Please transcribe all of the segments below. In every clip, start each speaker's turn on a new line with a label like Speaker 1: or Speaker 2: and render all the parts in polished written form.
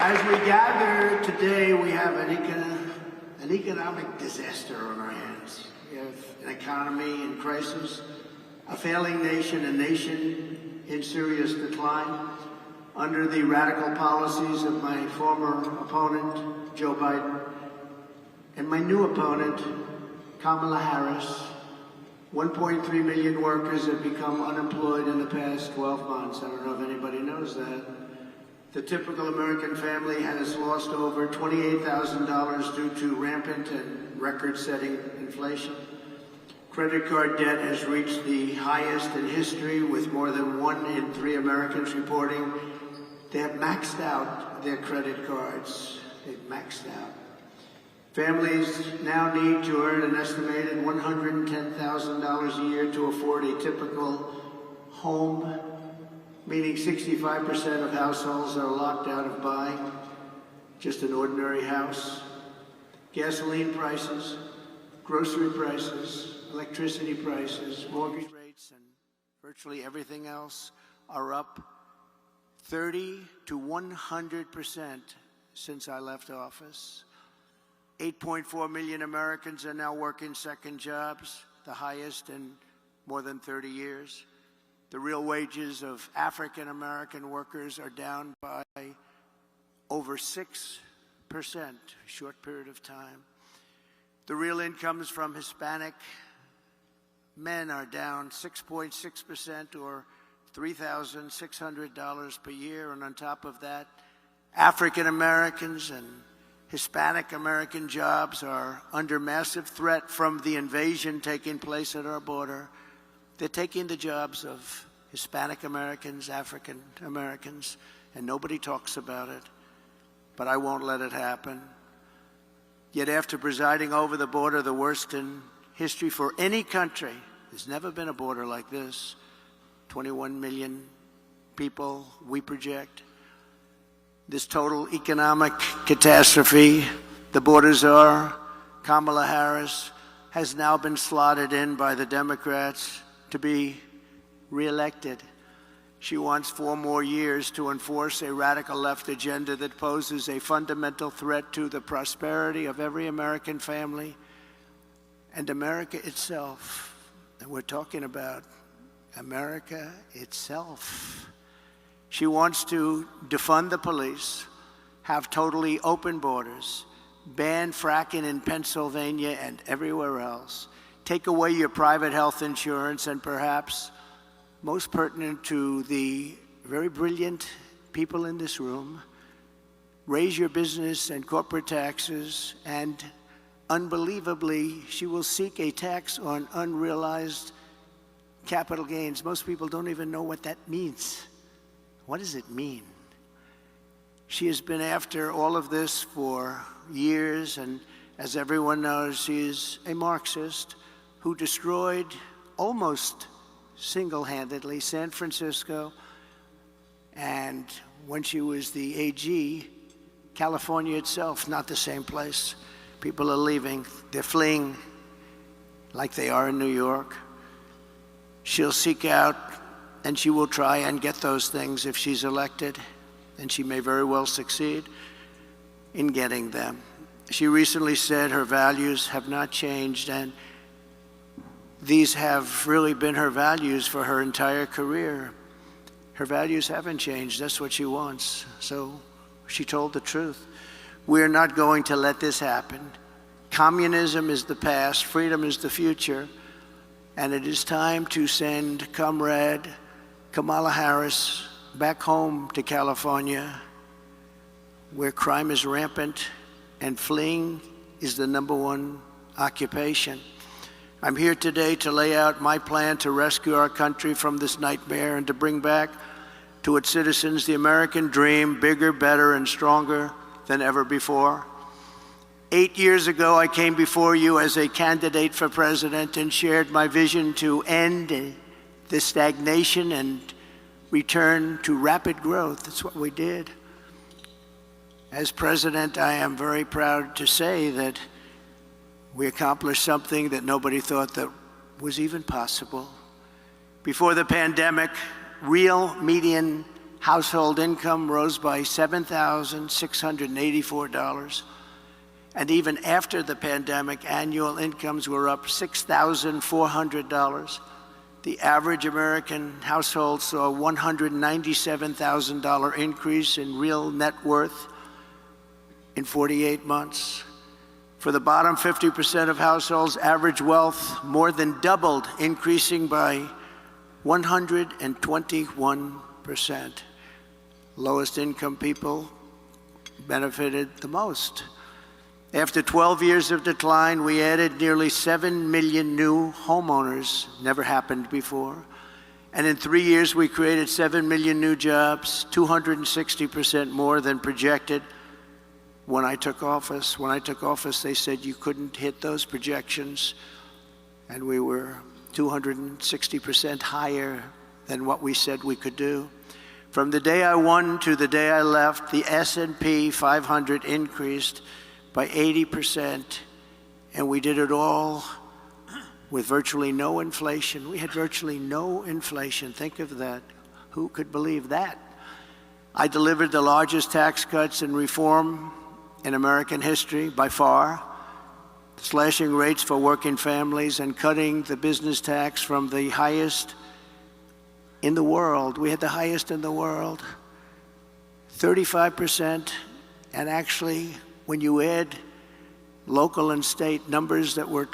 Speaker 1: As we gather today, we have an economic disaster on our hands. We have an economy in crisis, a failing nation, a nation in serious decline under the radical policies of my former opponent, Joe Biden, and my new opponent, Kamala Harris. 1.3 million workers have become unemployed in the past 12 months. I don't know if anybody knows that. The typical American family has lost over $28,000 due to rampant and record-setting inflation. Credit card debt has reached the highest in history, with more than 1 in 3 Americans reporting they have maxed out their credit cards. They've maxed out. Families now need to earn an estimated $110,000 a year to afford a typical home, meaning 65% of households are locked out of buying just an ordinary house. Gasoline prices, grocery prices, electricity prices, mortgage rates, and virtually everything else are up 30 to 100% since I left office. 8.4 million Americans are now working second jobs, the highest in more than 30 years. The real wages of African American workers are down by over 6%, a short period of time. The real incomes from Hispanic men are down 6.6%, or $3,600 per year. And on top of that, African Americans and Hispanic American jobs are under massive threat from the invasion taking place at our border. They're taking the jobs of Hispanic Americans, African Americans, and nobody talks about it, but I won't let it happen. Yet after presiding over the border, the worst in history for any country, there's never been a border like this, 21 million people, we project. This total economic catastrophe, the border czar, Kamala Harris, has now been slotted in by the Democrats to be reelected. She wants 4 more years to enforce a radical left agenda that poses a fundamental threat to the prosperity of every American family and America itself. And we're talking about America itself. She wants to defund the police, have totally open borders, ban fracking in Pennsylvania and everywhere else, take away your private health insurance, and perhaps most pertinent to the very brilliant people in this room, raise your business and corporate taxes, and unbelievably, she will seek a tax on unrealized capital gains. Most people don't even know what that means. What does it mean? She has been after all of this for years, and as everyone knows, she is a Marxist who destroyed almost single-handedly San Francisco, and when she was the AG, California itself, not the same place. People are leaving. They're fleeing like they are in New York. She'll seek out and she will try and get those things if she's elected, and she may very well succeed in getting them. She recently said her values have not changed, and these have really been her values for her entire career. Her values haven't changed. That's what she wants. So she told the truth. We're not going to let this happen. Communism is the past, freedom is the future, and it is time to send Comrade Kamala Harris back home to California, where crime is rampant and fleeing is the #1 occupation. I'm here today to lay out my plan to rescue our country from this nightmare and to bring back to its citizens the American dream, bigger, better, and stronger than ever before. 8 years ago, I came before you as a candidate for president and shared my vision to end the stagnation and return to rapid growth. That's what we did. As president, I am very proud to say that we accomplished something that nobody thought that was even possible. Before the pandemic, real median household income rose by $7,684. And even after the pandemic, annual incomes were up $6,400. The average American household saw a $197,000 increase in real net worth in 48 months. For the bottom 50% of households, average wealth more than doubled, increasing by 121%. Lowest income people benefited the most. After 12 years of decline, we added nearly 7 million new homeowners, never happened before. And in 3 years, we created 7 million new jobs, 260% more than projected when I took office. When I took office, they said you couldn't hit those projections, and we were 260% higher than what we said we could do. From the day I won to the day I left, the S&P 500 increased by 80%, and we did it all with virtually no inflation. We had virtually no inflation. Think of that. Who could believe that? I delivered the largest tax cuts and reform in American history by far, slashing rates for working families and cutting the business tax from the highest in the world. We had the highest in the world, 35%, and actually, when you add local and state numbers that were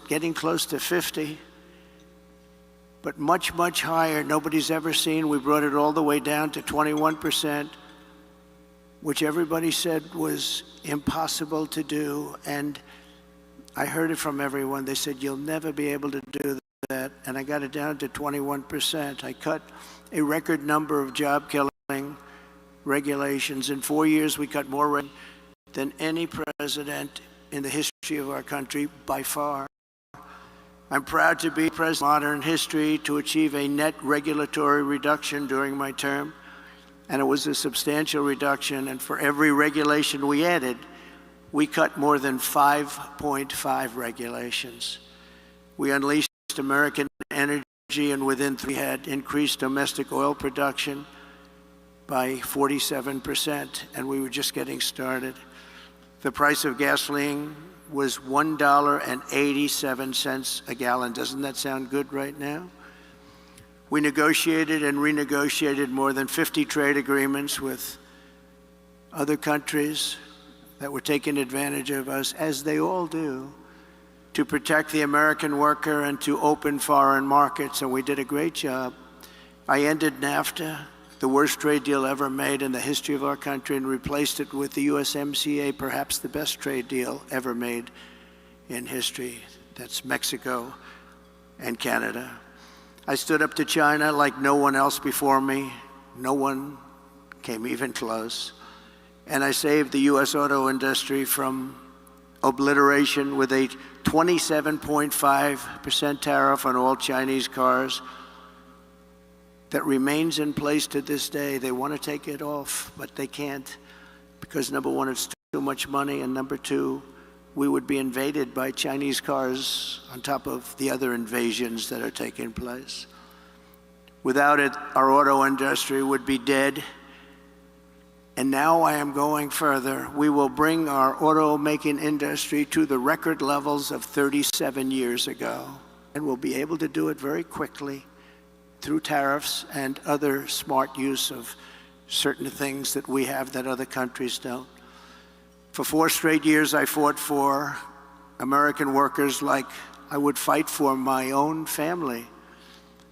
Speaker 1: getting close to 50, but much, much higher, nobody's ever seen. We brought it all the way down to 21%, which everybody said was impossible to do. And I heard it from everyone. They said, you'll never be able to do that. And I got it down to 21%. I cut a record number of job-killing regulations. In 4 years, we cut more than any president in the history of our country, by far. I'm proud to be president of modern history to achieve a net regulatory reduction during my term, and it was a substantial reduction, and for every regulation we added, we cut more than 5.5 regulations. We unleashed American energy, and within 3 years had increased domestic oil production by 47%, and we were just getting started. The price of gasoline was $1.87 a gallon. Doesn't that sound good right now? We negotiated and renegotiated more than 50 trade agreements with other countries that were taking advantage of us, as they all do, to protect the American worker and to open foreign markets, and we did a great job. I ended NAFTA, the worst trade deal ever made in the history of our country, and replaced it with the USMCA, perhaps the best trade deal ever made in history. That's Mexico and Canada. I stood up to China like no one else before me. No one came even close. And I saved the US auto industry from obliteration with a 27.5% tariff on all Chinese cars that remains in place to this day. They want to take it off, but they can't, because number one, it's too much money, and number two, we would be invaded by Chinese cars on top of the other invasions that are taking place. Without it, our auto industry would be dead. And now I am going further. We will bring our automaking industry to the record levels of 37 years ago, and we'll be able to do it very quickly through tariffs and other smart use of certain things that we have that other countries don't. For 4 straight years, I fought for American workers like I would fight for my own family.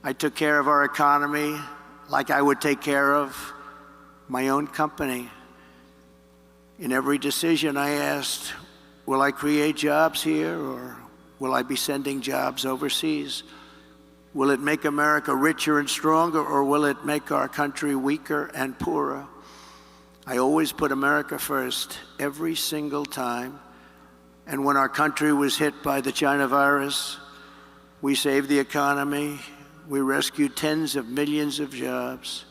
Speaker 1: I took care of our economy like I would take care of my own company. In every decision I asked, will I create jobs here, or will I be sending jobs overseas? Will it make America richer and stronger, or will it make our country weaker and poorer? I always put America first, every single time. And when our country was hit by the China virus, we saved the economy. We rescued tens of millions of jobs.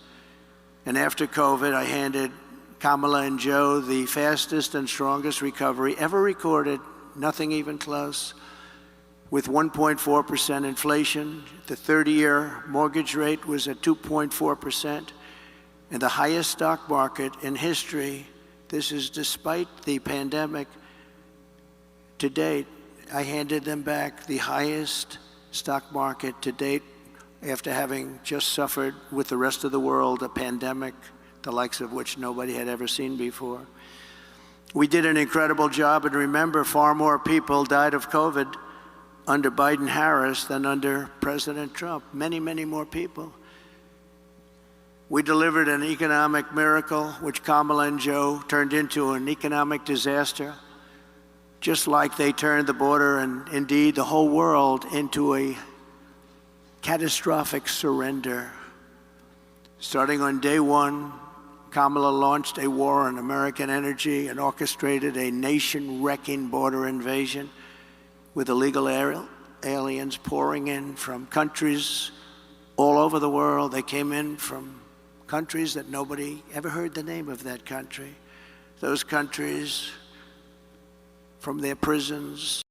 Speaker 1: And after COVID, I handed Kamala and Joe the fastest and strongest recovery ever recorded, nothing even close. With 1.4% inflation, the 30-year mortgage rate was at 2.4%. and the highest stock market in history. This is despite the pandemic. To date, I handed them back the highest stock market to date after having just suffered with the rest of the world a pandemic, the likes of which nobody had ever seen before. We did an incredible job, and remember, far more people died of COVID under Biden-Harris than under President Trump. Many, many more people. We delivered an economic miracle, which Kamala and Joe turned into an economic disaster, just like they turned the border and indeed the whole world into a catastrophic surrender. Starting on day one, Kamala launched a war on American energy and orchestrated a nation-wrecking border invasion with illegal aliens pouring in from countries all over the world. They came in from countries that nobody ever heard the name of that country. Those countries, from their prisons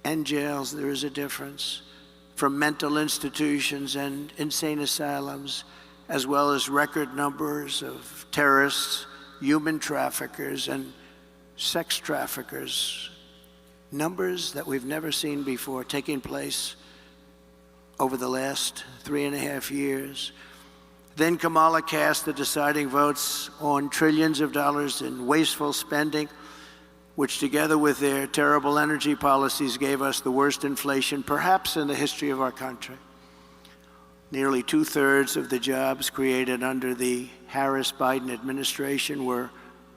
Speaker 1: and jails, there is a difference, from mental institutions and insane asylums, as well as record numbers of terrorists, human traffickers, and sex traffickers. Numbers that we've never seen before taking place over the last 3.5 years. Then Kamala cast the deciding votes on trillions of dollars in wasteful spending, which together with their terrible energy policies gave us the worst inflation perhaps in the history of our country. Nearly 2/3 of the jobs created under the Harris-Biden administration were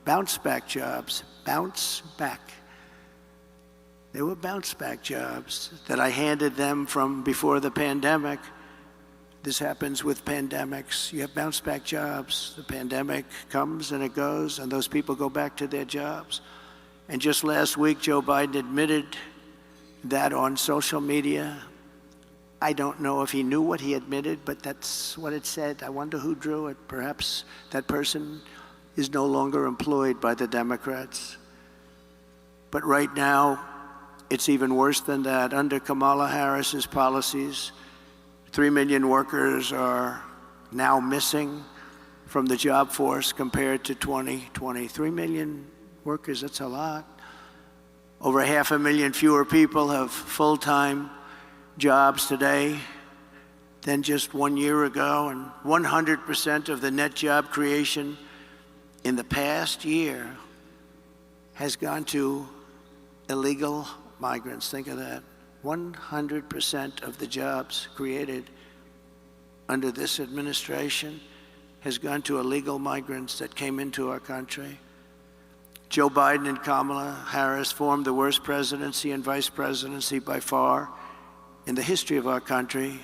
Speaker 1: bounce-back jobs. Bounce back. They were bounce-back jobs that I handed them from before the pandemic. This happens with pandemics. You have bounce-back jobs. The pandemic comes and it goes, and those people go back to their jobs. And just last week, Joe Biden admitted that on social media. I don't know if he knew what he admitted, but that's what it said. I wonder who drew it. Perhaps that person is no longer employed by the Democrats. But right now, it's even worse than that. Under Kamala Harris's policies, 3 million workers are now missing from the job force compared to 2020. 3 million workers, that's a lot. Over 500,000 fewer people have full-time jobs today than just 1 year ago, and 100% of the net job creation in the past year has gone to illegal migrants. Think of that. 100% of the jobs created under this administration has gone to illegal migrants that came into our country. Joe Biden and Kamala Harris formed the worst presidency and vice presidency by far in the history of our country.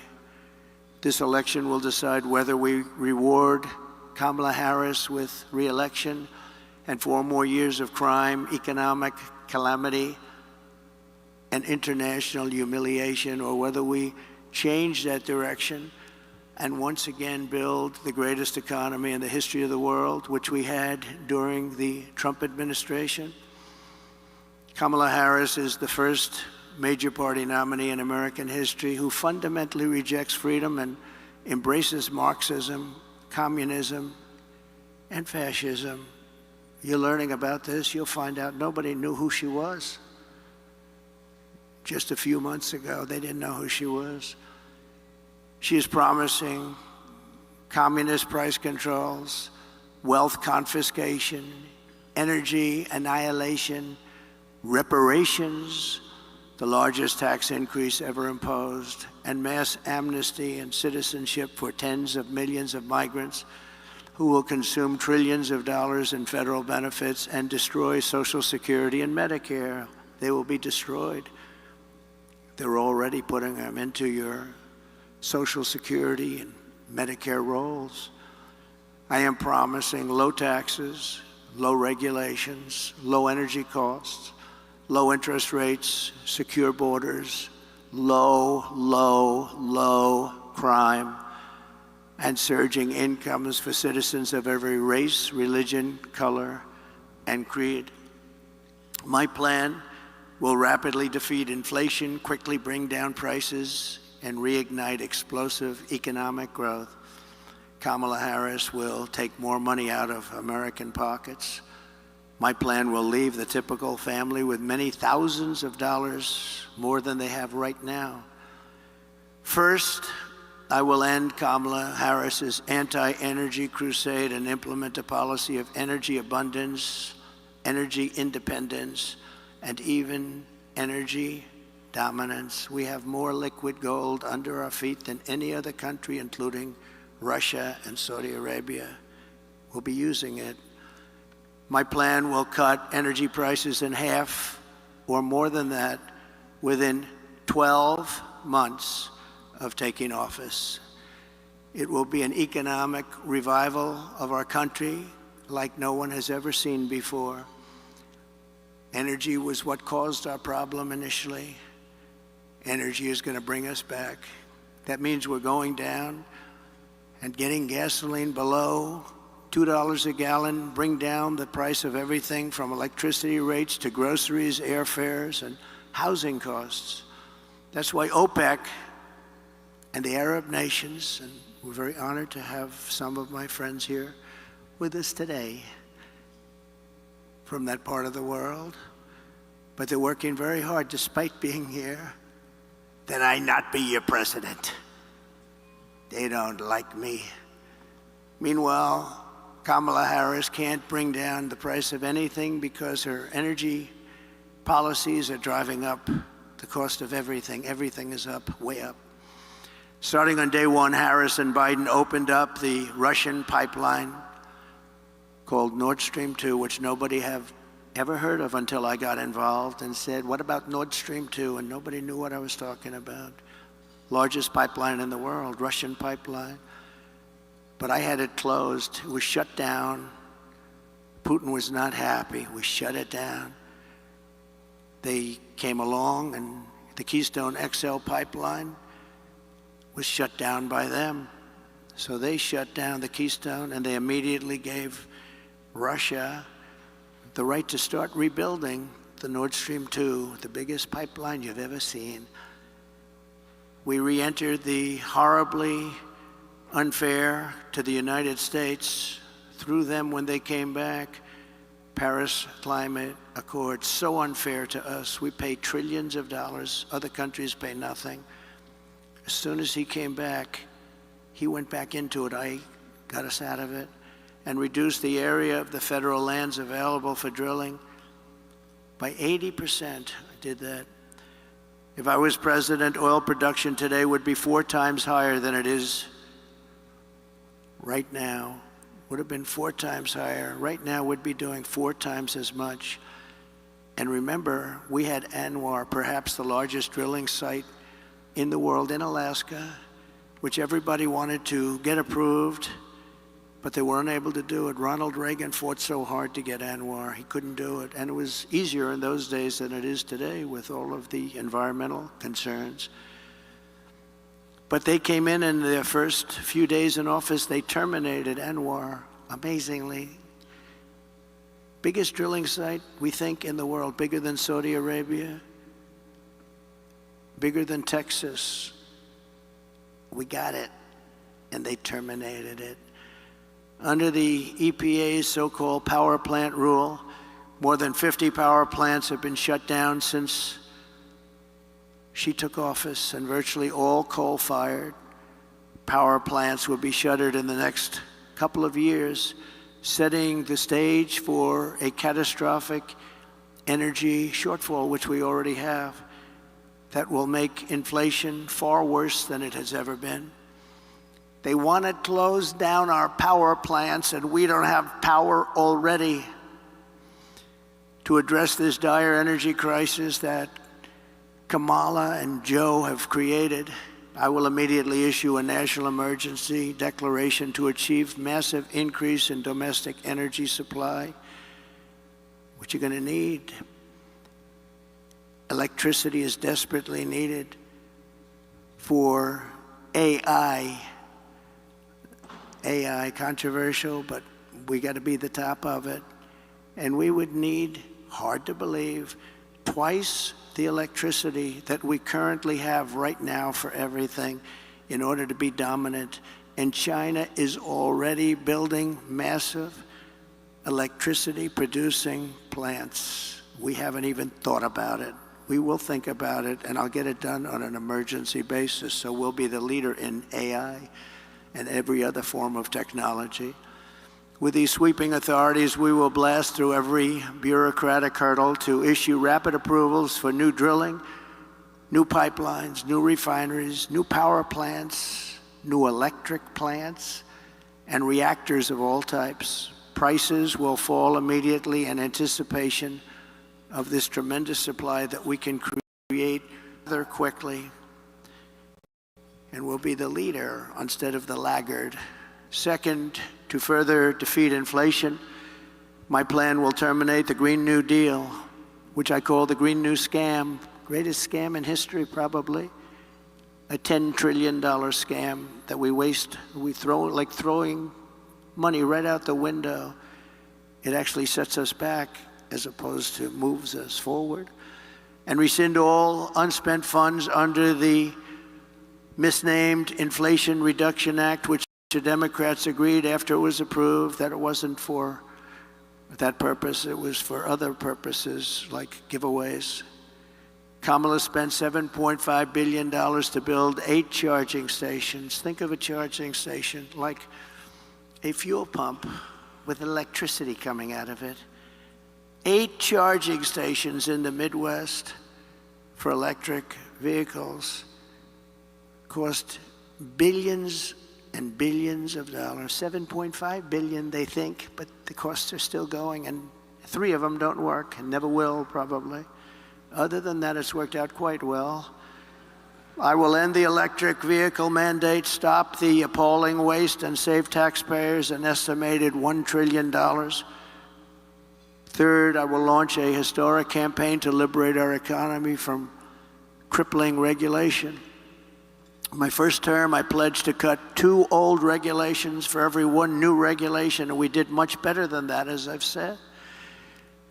Speaker 1: This election will decide whether we reward Kamala Harris with re-election and 4 more years of crime, economic calamity, and international humiliation, or whether we change that direction and once again build the greatest economy in the history of the world, which we had during the Trump administration. Kamala Harris is the first major party nominee in American history who fundamentally rejects freedom and embraces Marxism, communism, and fascism. You're learning about this. You'll find out nobody knew who she was. Just a few months ago, they didn't know who she was. She is promising communist price controls, wealth confiscation, energy annihilation, reparations, the largest tax increase ever imposed, and mass amnesty and citizenship for tens of millions of migrants who will consume trillions of dollars in federal benefits and destroy Social Security and Medicare. They will be destroyed. They're already putting them into your Social Security and Medicare rolls. I am promising low taxes, low regulations, low energy costs, low interest rates, secure borders, low crime, and surging incomes for citizens of every race, religion, color, and creed. My plan will rapidly defeat inflation, quickly bring down prices, and reignite explosive economic growth. Kamala Harris will take more money out of American pockets. My plan will leave the typical family with many thousands of dollars more than they have right now. First, I will end Kamala Harris's anti-energy crusade and implement a policy of energy abundance, energy independence, and even energy dominance. We have more liquid gold under our feet than any other country, including Russia and Saudi Arabia. We'll be using it. My plan will cut energy prices in half or more than that within 12 months of taking office. It will be an economic revival of our country like no one has ever seen before. Energy was what caused our problem initially. Energy is going to bring us back. That means we're going down and getting gasoline below $2 a gallon, bring down the price of everything from electricity rates to groceries, airfares, and housing costs. That's why OPEC and the Arab nations, and we're very honored to have some of my friends here with us today from that part of the world, but they're working very hard despite being here, that I not be your president. They don't like me. Meanwhile, Kamala Harris can't bring down the price of anything because her energy policies are driving up the cost of everything. Everything is up, way up. Starting on day one, Harris and Biden opened up the Russian pipeline called Nord Stream 2, which nobody have ever heard of until I got involved and said, what about Nord Stream 2? And nobody knew what I was talking about. Largest pipeline in the world, Russian pipeline. But I had it closed. It was shut down. Putin was not happy. We shut it down. They came along, and the Keystone XL pipeline was shut down by them. So they shut down the Keystone, and they immediately gave Russia the right to start rebuilding the Nord Stream 2, the biggest pipeline you've ever seen. We re-entered the horribly unfair to the United States through them when they came back. Paris Climate Accord, so unfair to us. We pay trillions of dollars. Other countries pay nothing. As soon as he came back, he went back into it. I got us out of it and reduced the area of the federal lands available for drilling by 80%. I did that. If I was president, oil production today would be 4 times higher than it is right now. Would have been 4 times higher. Right now, we'd be doing 4 times as much. And remember, we had ANWR, perhaps the largest drilling site in the world in Alaska, which everybody wanted to get approved, but they weren't able to do it. Ronald Reagan fought so hard to get ANWR. He couldn't do it. And it was easier in those days than it is today with all of the environmental concerns. But they came in their first few days in office, they terminated ANWR, amazingly. Biggest drilling site, we think, in the world, bigger than Saudi Arabia, bigger than Texas. We got it, and they terminated it. Under the EPA's so-called power plant rule, more than 50 power plants have been shut down since she took office, and virtually all coal-fired power plants will be shuttered in the next couple of years, setting the stage for a catastrophic energy shortfall, which we already have, that will make inflation far worse than it has ever been. They want to close down our power plants, and we don't have power already to address this dire energy crisis that Kamala and Joe have created. I will immediately issue a national emergency declaration to achieve massive increase in domestic energy supply, which you're going to need. Electricity is desperately needed for AI. AI, controversial, but we got to be the top of it. And we would need, hard to believe, twice the electricity that we currently have right now for everything in order to be dominant And China is already building massive electricity producing plants. We haven't even thought about it. We will think about it, and I'll get it done on an emergency basis. So we'll be the leader in AI and every other form of technology. With these sweeping authorities, we will blast through every bureaucratic hurdle to issue rapid approvals for new drilling, new pipelines, new refineries, new power plants, new electric plants, and reactors of all types. Prices will fall immediately in anticipation of this tremendous supply that we can create rather quickly. And we'll be the leader instead of the laggard. Second, to further defeat inflation, my plan will terminate the Green New Deal, which I call the Green New Scam, greatest scam in history probably, a $10 trillion scam that we waste, we throw like throwing money right out the window. It actually sets us back as opposed to moves us forward. And rescind all unspent funds under the misnamed Inflation Reduction Act, which the Democrats agreed after it was approved that it wasn't for that purpose, it was for other purposes like giveaways. Kamala spent $7.5 billion to build 8 charging stations. Think of a charging station like a fuel pump with electricity coming out of it. 8 charging stations in the Midwest for electric vehicles cost billions and billions of dollars. 7.5 billion, they think, but the costs are still going, and 3 of them don't work and never will, probably. Other than that, it's worked out quite well. I will end the electric vehicle mandate, stop the appalling waste, and save taxpayers an estimated $1 trillion. Third, I will launch a historic campaign to liberate our economy from crippling regulation. My first term, I pledged to cut 2 old regulations for every 1 new regulation, and we did much better than that, as I've said.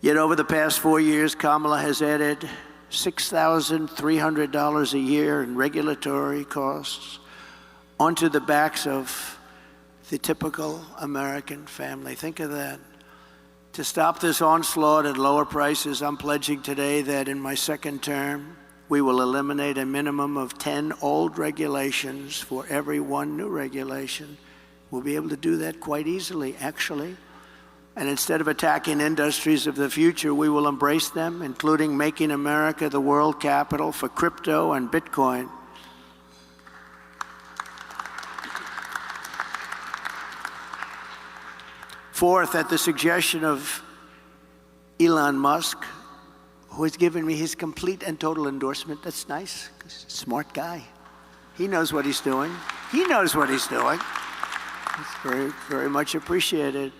Speaker 1: Yet over the past 4 years, Kamala has added $6,300 a year in regulatory costs onto the backs of the typical American family. Think of that. To stop this onslaught and lower prices, I'm pledging today that in my second term, we will eliminate a minimum of 10 old regulations for every 1 new regulation. We'll be able to do that quite easily, actually. And instead of attacking industries of the future, we will embrace them, including making America the world capital for crypto and Bitcoin. Fourth, at the suggestion of Elon Musk, who has given me his complete and total endorsement. That's nice, 'cause he's a smart guy. He knows what he's doing. He knows what he's doing. It's very, very much appreciated.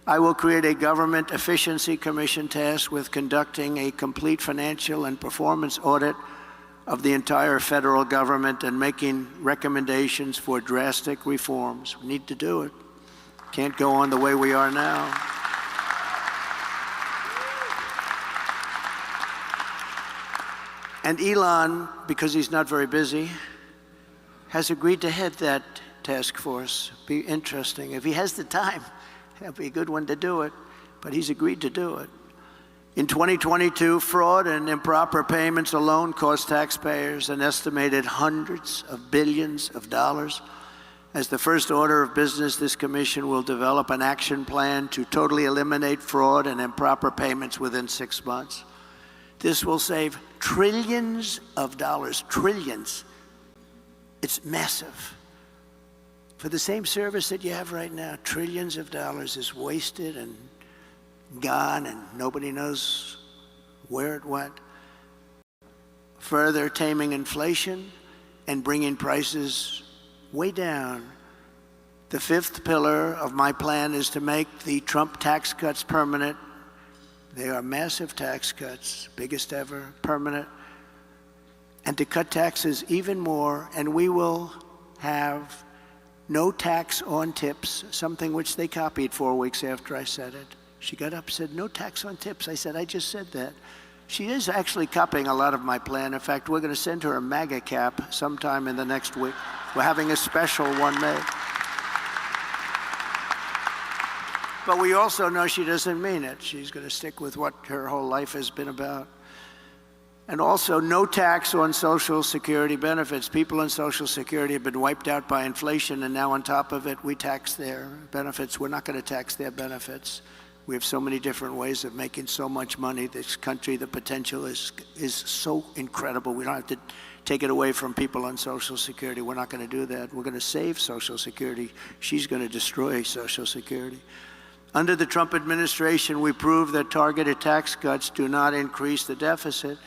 Speaker 1: I will create a government efficiency commission tasked with conducting a complete financial and performance audit of the entire federal government and making recommendations for drastic reforms. We need to do it. Can't go on the way we are now. And Elon, because he's not very busy, has agreed to head that task force. Be interesting. If he has the time, that'd be a good one to do it, but he's agreed to do it. In 2022, fraud and improper payments alone cost taxpayers an estimated hundreds of billions of dollars. As the first order of business, this commission will develop an action plan to totally eliminate fraud and improper payments within 6 months. This will save trillions of dollars, trillions. It's massive. For the same service that you have right now, trillions of dollars is wasted and gone, and nobody knows where it went. Further taming inflation and bringing prices way down. The fifth pillar of my plan is to make the Trump tax cuts permanent. They are massive tax cuts, biggest ever, permanent. And to cut taxes even more, and we will have no tax on tips, something which they copied 4 weeks after I said it. She got up and said, no tax on tips. I said, I just said that. She is actually copying a lot of my plan. In fact, we're going to send her a MAGA cap sometime in the next week. We're having a special one made. But we also know she doesn't mean it. She's going to stick with what her whole life has been about. And also, no tax on Social Security benefits. People on Social Security have been wiped out by inflation, and now on top of it, we tax their benefits. We're not going to tax their benefits. We have so many different ways of making so much money. This country, the potential is so incredible. We don't have to take it away from people on Social Security. We're not going to do that. We're going to save Social Security. She's going to destroy Social Security. Under the Trump administration, we proved that targeted tax cuts do not increase the deficit.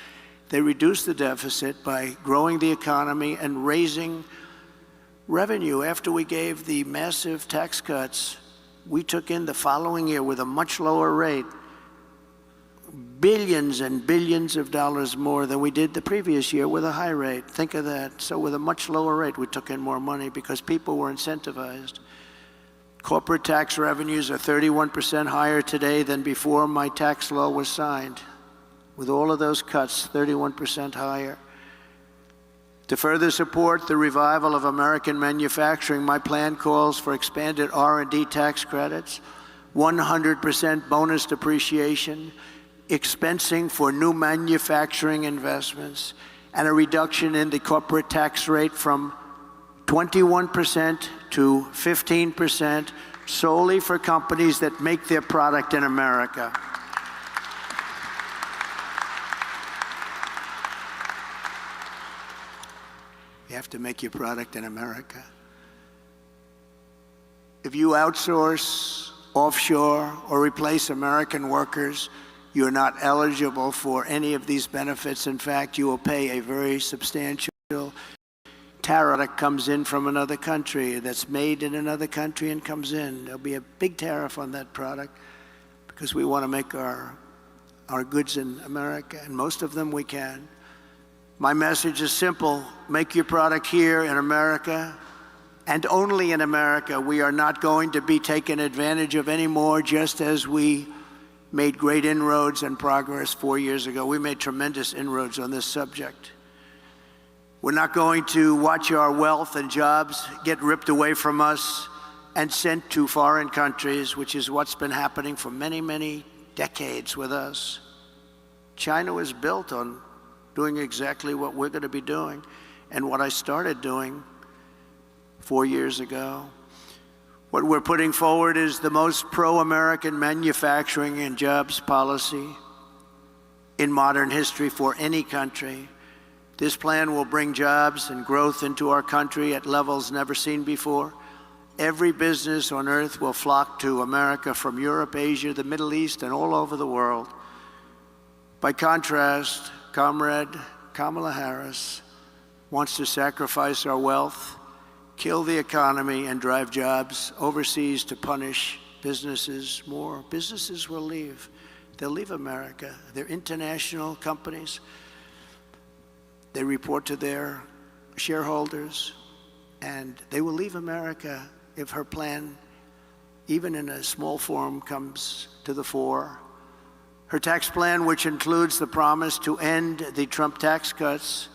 Speaker 1: They reduce the deficit by growing the economy and raising revenue. After we gave the massive tax cuts, we took in the following year with a much lower rate, billions and billions of dollars more than we did the previous year with a high rate. Think of that. So with a much lower rate, we took in more money because people were incentivized. Corporate tax revenues are 31% higher today than before my tax law was signed. With all of those cuts, 31% higher. To further support the revival of American manufacturing, my plan calls for expanded R&D tax credits, 100% bonus depreciation, expensing for new manufacturing investments, and a reduction in the corporate tax rate from 21% to 15% solely for companies that make their product in America. You have to make your product in America. If you outsource, offshore, or replace American workers, you're not eligible for any of these benefits. In fact, you will pay a very substantial tariff that comes in from another country, that's made in another country and comes in. There'll be a big tariff on that product because we want to make our goods in America, and most of them we can. My message is simple. Make your product here in America, and only in America. We are not going to be taken advantage of anymore, just as we made great inroads and progress 4 years ago. We made tremendous inroads on this subject. We're not going to watch our wealth and jobs get ripped away from us and sent to foreign countries, which is what's been happening for many, many decades with us. China was built on doing exactly what we're going to be doing and what I started doing 4 years ago. What we're putting forward is the most pro-American manufacturing and jobs policy in modern history for any country. This plan will bring jobs and growth into our country at levels never seen before. Every business on earth will flock to America from Europe, Asia, the Middle East, and all over the world. By contrast, Comrade Kamala Harris wants to sacrifice our wealth, kill the economy, and drive jobs overseas to punish businesses more. Businesses will leave. They'll leave America. They're international companies. They report to their shareholders, and they will leave America if her plan, even in a small form, comes to the fore. Her tax plan, which includes the promise to end the Trump tax cuts,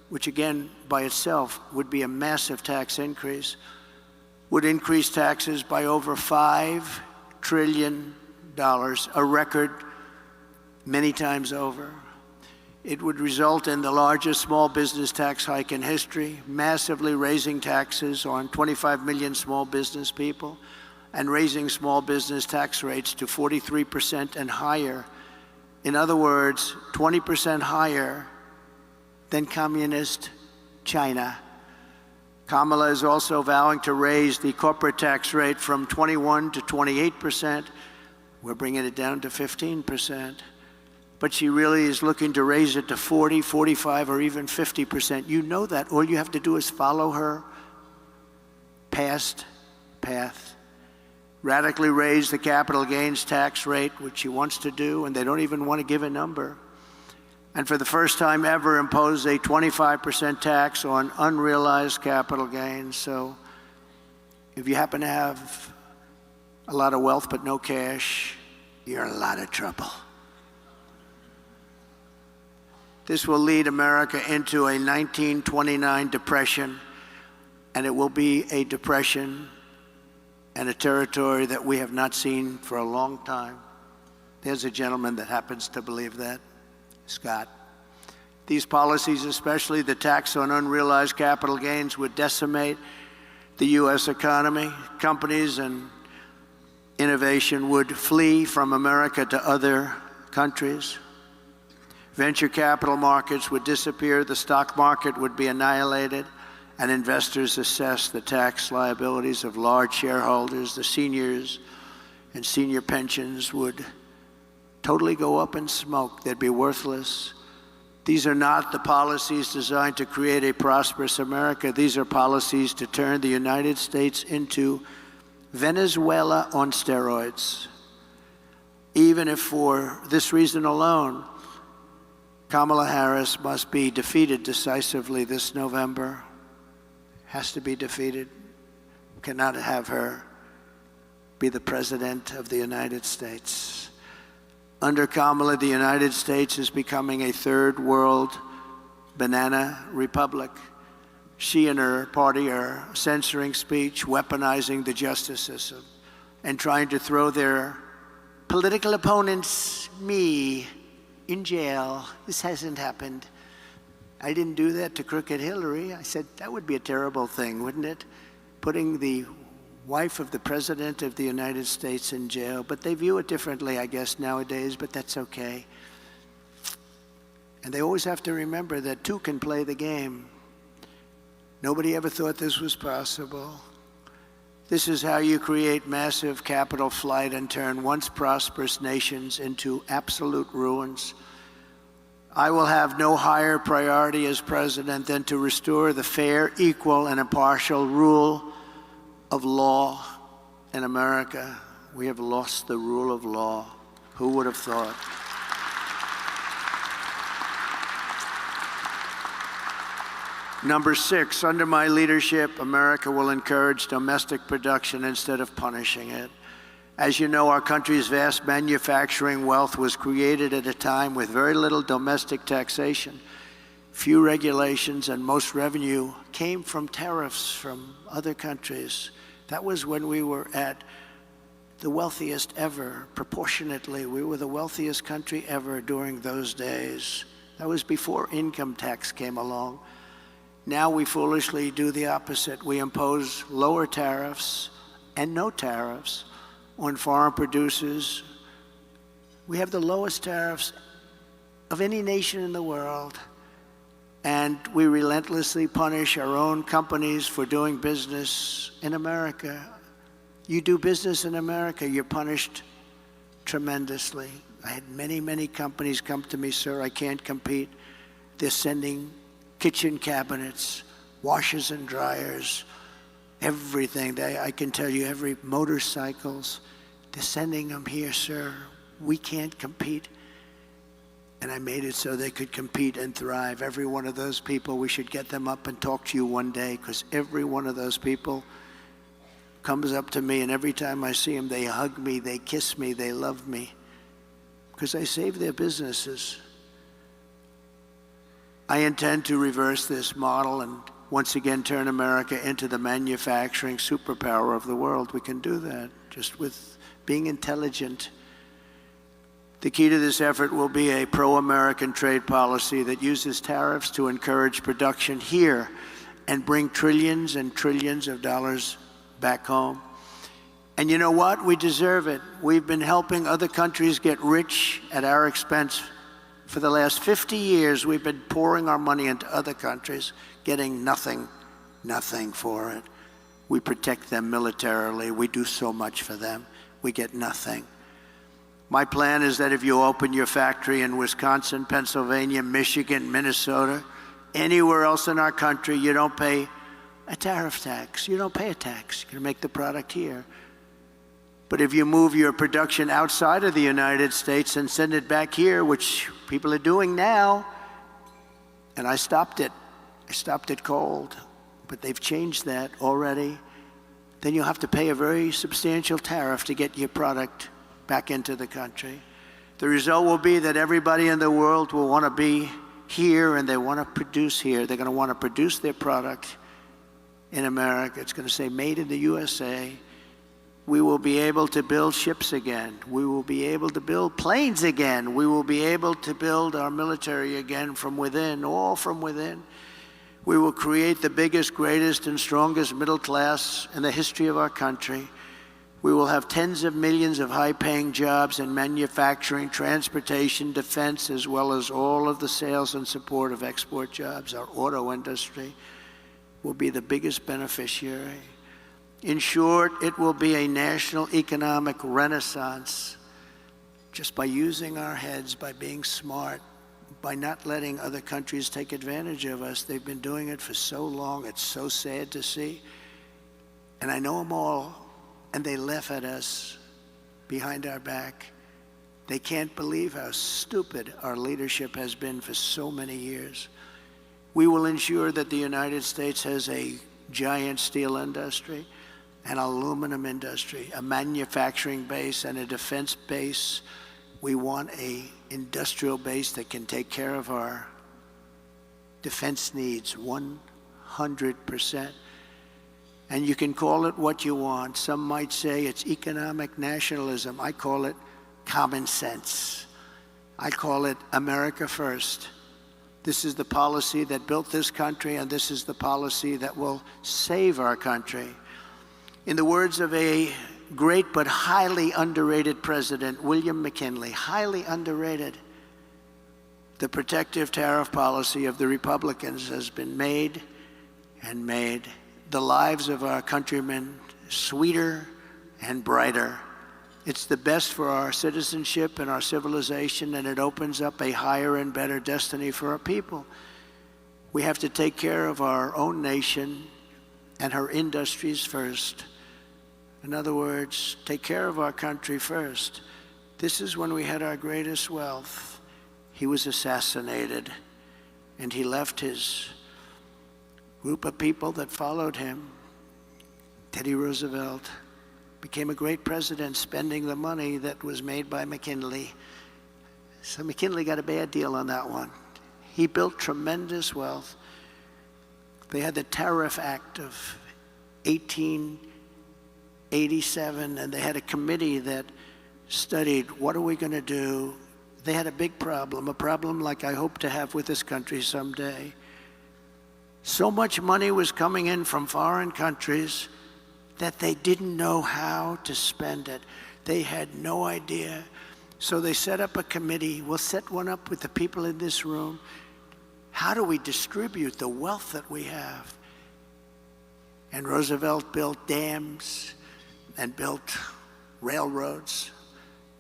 Speaker 1: which again, by itself, would be a massive tax increase, would increase taxes by over $5 trillion, a record many times over. It would result in the largest small business tax hike in history, massively raising taxes on 25 million small business people and raising small business tax rates to 43% and higher. In other words, 20% higher than communist China. Kamala is also vowing to raise the corporate tax rate from 21% to 28%. We're bringing it down to 15%. But she really is looking to raise it to 40, 45, or even 50%. You know that. All you have to do is follow her past path. Radically raise the capital gains tax rate, which she wants to do, and they don't even want to give a number. And for the first time ever, impose a 25% tax on unrealized capital gains. So if you happen to have a lot of wealth but no cash, you're in a lot of trouble. This will lead America into a 1929 depression, and it will be a depression and a territory that we have not seen for a long time. There's a gentleman that happens to believe that, Scott. These policies, especially the tax on unrealized capital gains, would decimate the U.S. economy. Companies and innovation would flee from America to other countries. Venture capital markets would disappear, the stock market would be annihilated, and investors assess the tax liabilities of large shareholders. The seniors and senior pensions would totally go up in smoke. They'd be worthless. These are not the policies designed to create a prosperous America. These are policies to turn the United States into Venezuela on steroids. Even if for this reason alone, Kamala Harris must be defeated decisively this November. Has to be defeated. Cannot have her be the President of the United States. Under Kamala, the United States is becoming a third world banana republic. She and her party are censoring speech, weaponizing the justice system, and trying to throw their political opponents, me, in jail. This hasn't happened. I didn't do that to Crooked Hillary. I said, that would be a terrible thing, wouldn't it? Putting the wife of the President of the United States in jail. But they view it differently, I guess, nowadays, but that's okay. And they always have to remember that two can play the game. Nobody ever thought this was possible. This is how you create massive capital flight and turn once prosperous nations into absolute ruins. I will have no higher priority as president than to restore the fair, equal, and impartial rule of law in America. We have lost the rule of law. Who would have thought? Number 6, under my leadership, America will encourage domestic production instead of punishing it. As you know, our country's vast manufacturing wealth was created at a time with very little domestic taxation, few regulations, and most revenue came from tariffs from other countries. That was when we were at the wealthiest ever, proportionately. We were the wealthiest country ever during those days. That was before income tax came along. Now we foolishly do the opposite. We impose lower tariffs and no tariffs on foreign producers. We have the lowest tariffs of any nation in the world, and we relentlessly punish our own companies for doing business in America. You do business in America, you're punished tremendously. I had many, many companies come to me, sir, I can't compete. They're sending kitchen cabinets, washers and dryers, everything. I can tell you, every motorcycles, they're sending them here, sir. We can't compete. And I made it so they could compete and thrive. Every one of those people, we should get them up and talk to you one day, because every one of those people comes up to me, and every time I see them, they hug me, they kiss me, they love me, because I saved their businesses. I intend to reverse this model and once again turn America into the manufacturing superpower of the world. We can do that just with being intelligent. The key to this effort will be a pro-American trade policy that uses tariffs to encourage production here and bring trillions and trillions of dollars back home. And you know what? We deserve it. We've been helping other countries get rich at our expense. For the last 50 years, we've been pouring our money into other countries, getting nothing for it. We protect them militarily. We do so much for them. We get nothing. My plan is that if you open your factory in Wisconsin, Pennsylvania, Michigan, Minnesota, anywhere else in our country, you don't pay a tariff tax. You don't pay a tax. You can make the product here. But if you move your production outside of the United States and send it back here, which people are doing now, and I stopped it cold, but they've changed that already, then you'll have to pay a very substantial tariff to get your product back into the country. The result will be that everybody in the world will want to be here, and they want to produce here. They're going to want to produce their product in America. It's going to say made in the USA. We will be able to build ships again. We will be able to build planes again. We will be able to build our military again from within, all from within. We will create the biggest, greatest, and strongest middle class in the history of our country. We will have tens of millions of high-paying jobs in manufacturing, transportation, defense, as well as all of the sales and support of export jobs. Our auto industry will be the biggest beneficiary. In short, it will be a national economic renaissance just by using our heads, by being smart, by not letting other countries take advantage of us. They've been doing it for so long. It's so sad to see. And I know them all, and they laugh at us behind our back. They can't believe how stupid our leadership has been for so many years. We will ensure that the United States has a giant steel industry, an aluminum industry, a manufacturing base, and a defense base. We want an industrial base that can take care of our defense needs 100%. And you can call it what you want. Some might say it's economic nationalism. I call it common sense. I call it America first. This is the policy that built this country, and this is the policy that will save our country. In the words of a great but highly underrated president, William McKinley, highly underrated, the protective tariff policy of the Republicans has been made and made the lives of our countrymen sweeter and brighter. It's the best for our citizenship and our civilization, and it opens up a higher and better destiny for our people. We have to take care of our own nation and her industries first. In other words, take care of our country first. This is when we had our greatest wealth. He was assassinated, and he left his group of people that followed him. Teddy Roosevelt became a great president, spending the money that was made by McKinley. So McKinley got a bad deal on that one. He built tremendous wealth. They had the Tariff Act of 1887, and they had a committee that studied, what are we going to do? They had a big problem, a problem like I hope to have with this country someday. So much money was coming in from foreign countries that they didn't know how to spend it. They had no idea. So they set up a committee. We'll set one up with the people in this room. How do we distribute the wealth that we have? And Roosevelt built dams and built railroads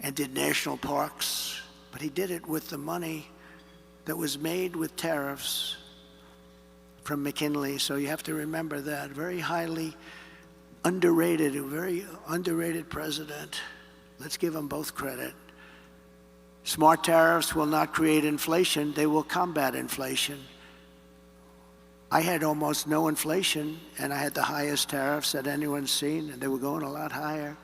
Speaker 1: and did national parks. But he did it with the money that was made with tariffs from McKinley. So you have to remember that. Very highly underrated, a very underrated president. Let's give them both credit. Smart tariffs will not create inflation. They will combat inflation. I had almost no inflation, and I had the highest tariffs that anyone's seen, and they were going a lot higher.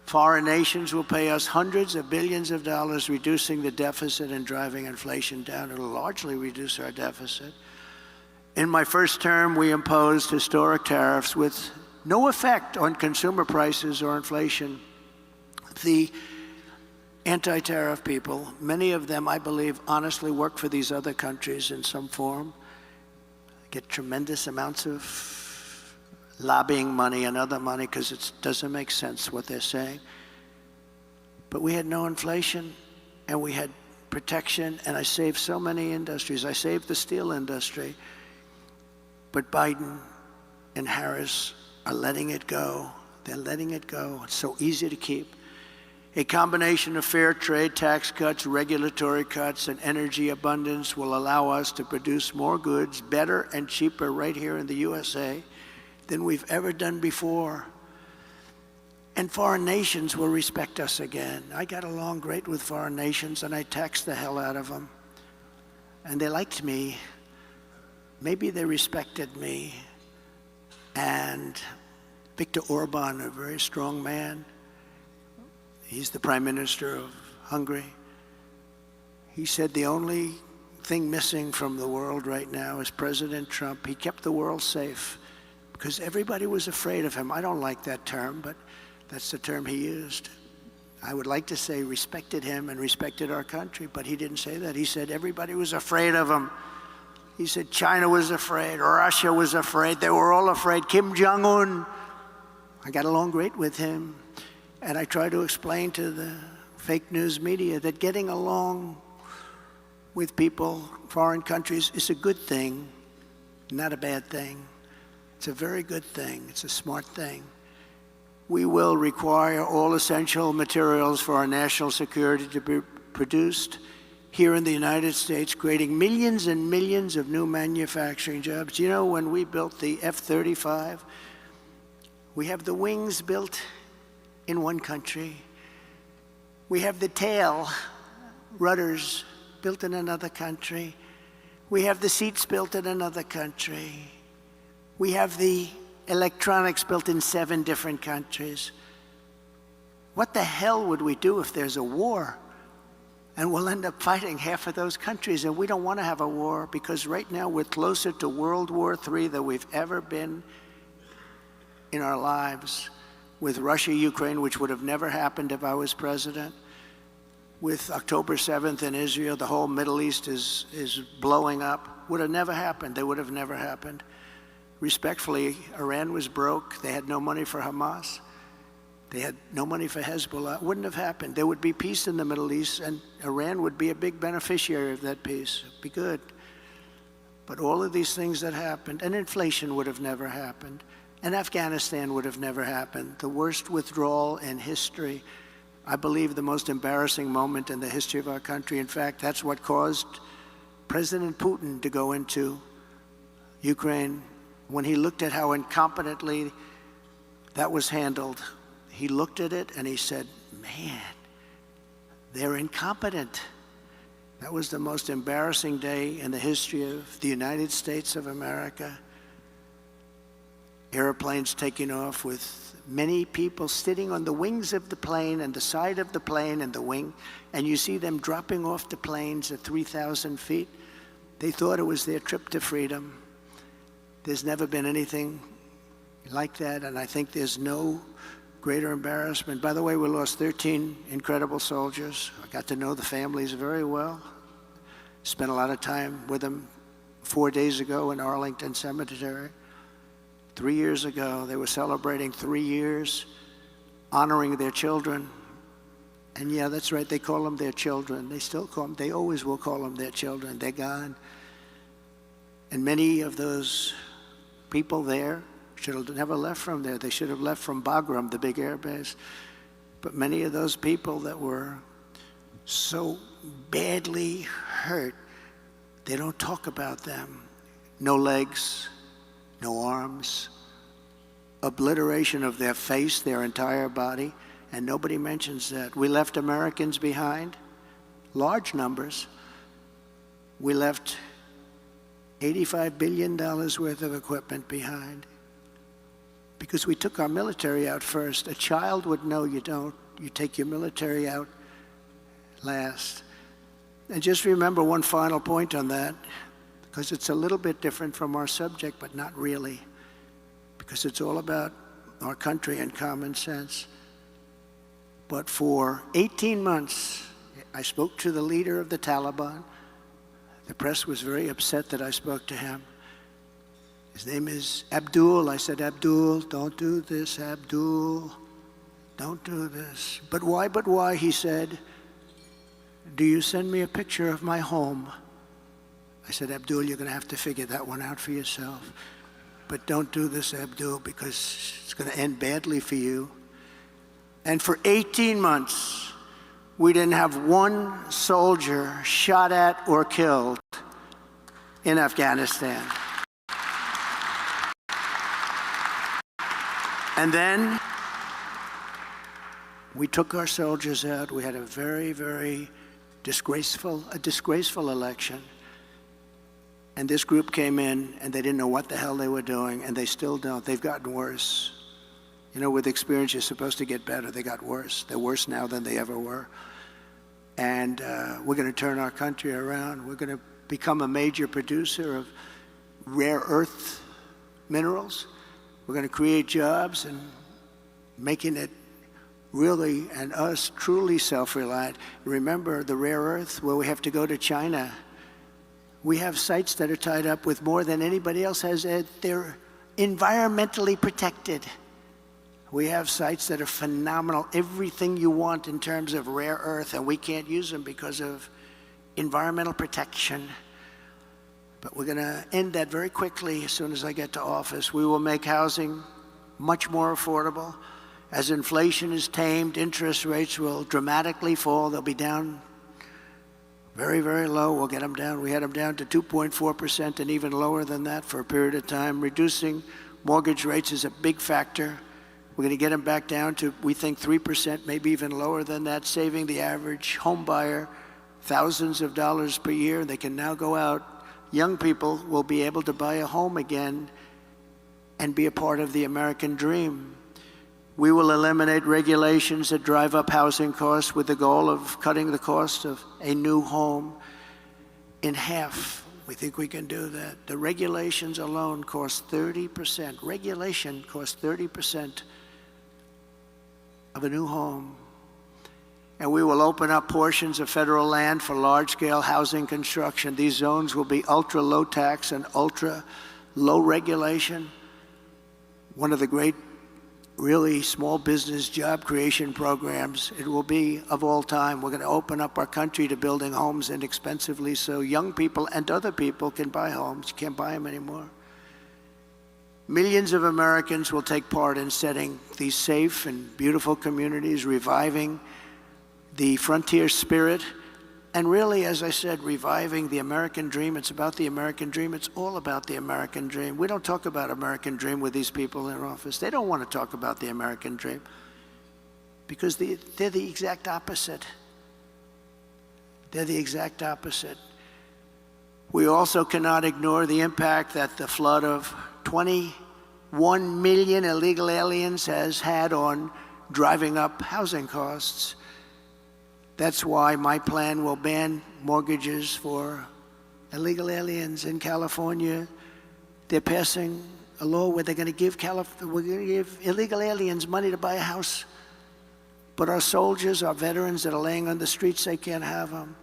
Speaker 1: Foreign nations will pay us hundreds of billions of dollars, reducing the deficit and driving inflation down. It'll largely reduce our deficit. In my first term, we imposed historic tariffs with no effect on consumer prices or inflation. The anti-tariff people, many of them, I believe, honestly work for these other countries in some form, get tremendous amounts of lobbying money and other money because it doesn't make sense what they're saying. But we had no inflation, and we had protection, and I saved so many industries. I saved the steel industry. But Biden and Harris are letting it go. They're letting it go. It's so easy to keep. A combination of fair trade, tax cuts, regulatory cuts, and energy abundance will allow us to produce more goods better and cheaper right here in the USA than we've ever done before. And foreign nations will respect us again. I got along great with foreign nations, and I taxed the hell out of them. And they liked me. Maybe they respected me. And Viktor Orban, a very strong man, he's the Prime Minister of Hungary. He said the only thing missing from the world right now is President Trump. He kept the world safe because everybody was afraid of him. I don't like that term, but that's the term he used. I would like to say respected him and respected our country, but he didn't say that. He said everybody was afraid of him. He said China was afraid, Russia was afraid, they were all afraid. Kim Jong-un, I got along great with him. And I try to explain to the fake news media that getting along with people, foreign countries, is a good thing, not a bad thing. It's a very good thing. It's a smart thing. We will require all essential materials for our national security to be produced here in the United States, creating millions and millions of new manufacturing jobs. You know, when we built the F-35, we have the wings built in one country. We have the tail, rudders, built in another country. We have the seats built in another country. We have the electronics built in 7 different countries. What the hell would we do if there's a war? And we'll end up fighting half of those countries, and we don't want to have a war, because right now we're closer to World War III than we've ever been in our lives. With Russia, Ukraine, which would have never happened if I was president. With October 7th in Israel, the whole Middle East is blowing up. Would have never happened. They would have never happened. Respectfully, Iran was broke. They had no money for Hamas. They had no money for Hezbollah. It wouldn't have happened. There would be peace in the Middle East, and Iran would be a big beneficiary of that peace. It'd be good. But all of these things that happened, and inflation would have never happened, and Afghanistan would have never happened. The worst withdrawal in history. I believe the most embarrassing moment in the history of our country. In fact, that's what caused President Putin to go into Ukraine. When he looked at how incompetently that was handled, he looked at it and he said, man, they're incompetent. That was the most embarrassing day in the history of the United States of America. Airplanes taking off with many people sitting on the wings of the plane and the side of the plane and the wing, and you see them dropping off the planes at 3,000 feet. They thought it was their trip to freedom. There's never been anything like that, and I think there's no greater embarrassment. By the way, we lost 13 incredible soldiers. I got to know the families very well. Spent a lot of time with them 4 days ago in Arlington Cemetery. 3 years ago, they were celebrating 3 years, honoring their children. And yeah, that's right, they call them their children. They still call them, they always will call them their children. They're gone. And many of those people there should have never left from there. They should have left from Bagram, the big air base. But many of those people that were so badly hurt, they don't talk about them. No legs, no arms, obliteration of their face, their entire body, and nobody mentions that. We left Americans behind, large numbers. We left $85 billion worth of equipment behind because we took our military out first. A child would know you don't. You take your military out last. And just remember one final point on that, because it's a little bit different from our subject, but not really, because it's all about our country and common sense. But for 18 months, I spoke to the leader of the Taliban. The press was very upset that I spoke to him. His name is Abdul. I said, Abdul, don't do this, Abdul. Don't do this. But why, he said, do you send me a picture of my home? I said, Abdul, you're going to have to figure that one out for yourself. But don't do this, Abdul, because it's going to end badly for you. And for 18 months, we didn't have one soldier shot at or killed in Afghanistan. And then we took our soldiers out. We had a very, very disgraceful election. And this group came in, and they didn't know what the hell they were doing, and they still don't. They've gotten worse. You know, with experience, you're supposed to get better. They got worse. They're worse now than they ever were. And we're going to turn our country around. We're going to become a major producer of rare earth minerals. We're going to create jobs and making it really, and us, truly self-reliant. Remember the rare earth where we have to go to China. We have sites that are tied up with more than anybody else has. They're environmentally protected. We have sites that are phenomenal, everything you want in terms of rare earth, and we can't use them because of environmental protection. But we're going to end that very quickly as soon as I get to office. We will make housing much more affordable. As inflation is tamed, interest rates will dramatically fall. They'll be down very, very low. We'll get them down. We had them down to 2.4% and even lower than that for a period of time. Reducing mortgage rates is a big factor. We're going to get them back down to, we think, 3%, maybe even lower than that, saving the average home buyer thousands of dollars per year. They can now go out. Young people will be able to buy a home again and be a part of the American dream. We will eliminate regulations that drive up housing costs with the goal of cutting the cost of a new home in half. We think we can do that. The regulations alone cost 30%. Regulation costs 30% of a new home. And we will open up portions of federal land for large-scale housing construction. These zones will be ultra-low tax and ultra-low regulation. One of the great, really small business job creation programs it will be of all time. We're going to open up our country to building homes inexpensively so young people and other people can buy homes. You can't buy them anymore. Millions of Americans will take part in setting these safe and beautiful communities, reviving the frontier spirit, and really, as I said, reviving the American dream. It's about the American dream. It's all about the American dream. We don't talk about American dream with these people in office. They don't want to talk about the American dream because they're the exact opposite. They're the exact opposite. We also cannot ignore the impact that the flood of 21 million illegal aliens has had on driving up housing costs. That's why my plan will ban mortgages for illegal aliens in California. They're passing a law where they're going to give illegal aliens money to buy a house. But our soldiers, our veterans that are laying on the streets, they can't have them.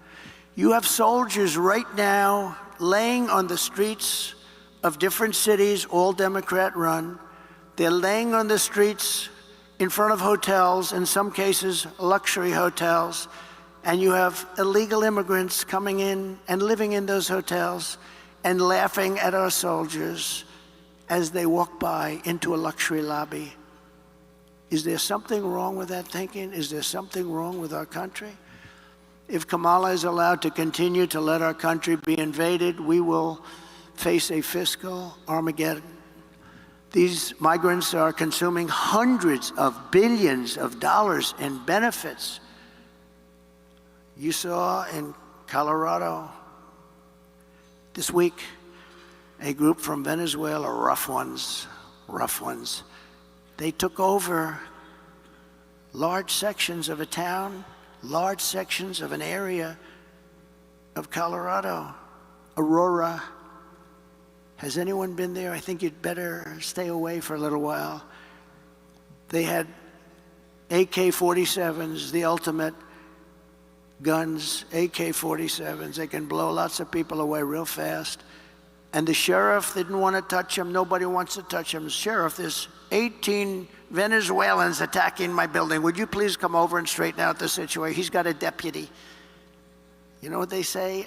Speaker 1: You have soldiers right now laying on the streets of different cities, all Democrat-run. They're laying on the streets in front of hotels, in some cases luxury hotels, and you have illegal immigrants coming in and living in those hotels and laughing at our soldiers as they walk by into a luxury lobby. Is there something wrong with that thinking? Is there something wrong with our country? If Kamala is allowed to continue to let our country be invaded, we will face a fiscal Armageddon. These migrants are consuming hundreds of billions of dollars in benefits. You saw in Colorado this week a group from Venezuela, rough ones. They took over large sections of a town, large sections of an area of Colorado, Aurora. Has anyone been there? I think you'd better stay away for a little while. They had AK-47s, the ultimate guns, AK-47s. They can blow lots of people away real fast. And the sheriff didn't want to touch him. Nobody wants to touch him. Sheriff, there's 18 Venezuelans attacking my building. Would you please come over and straighten out the situation? He's got a deputy. You know what they say?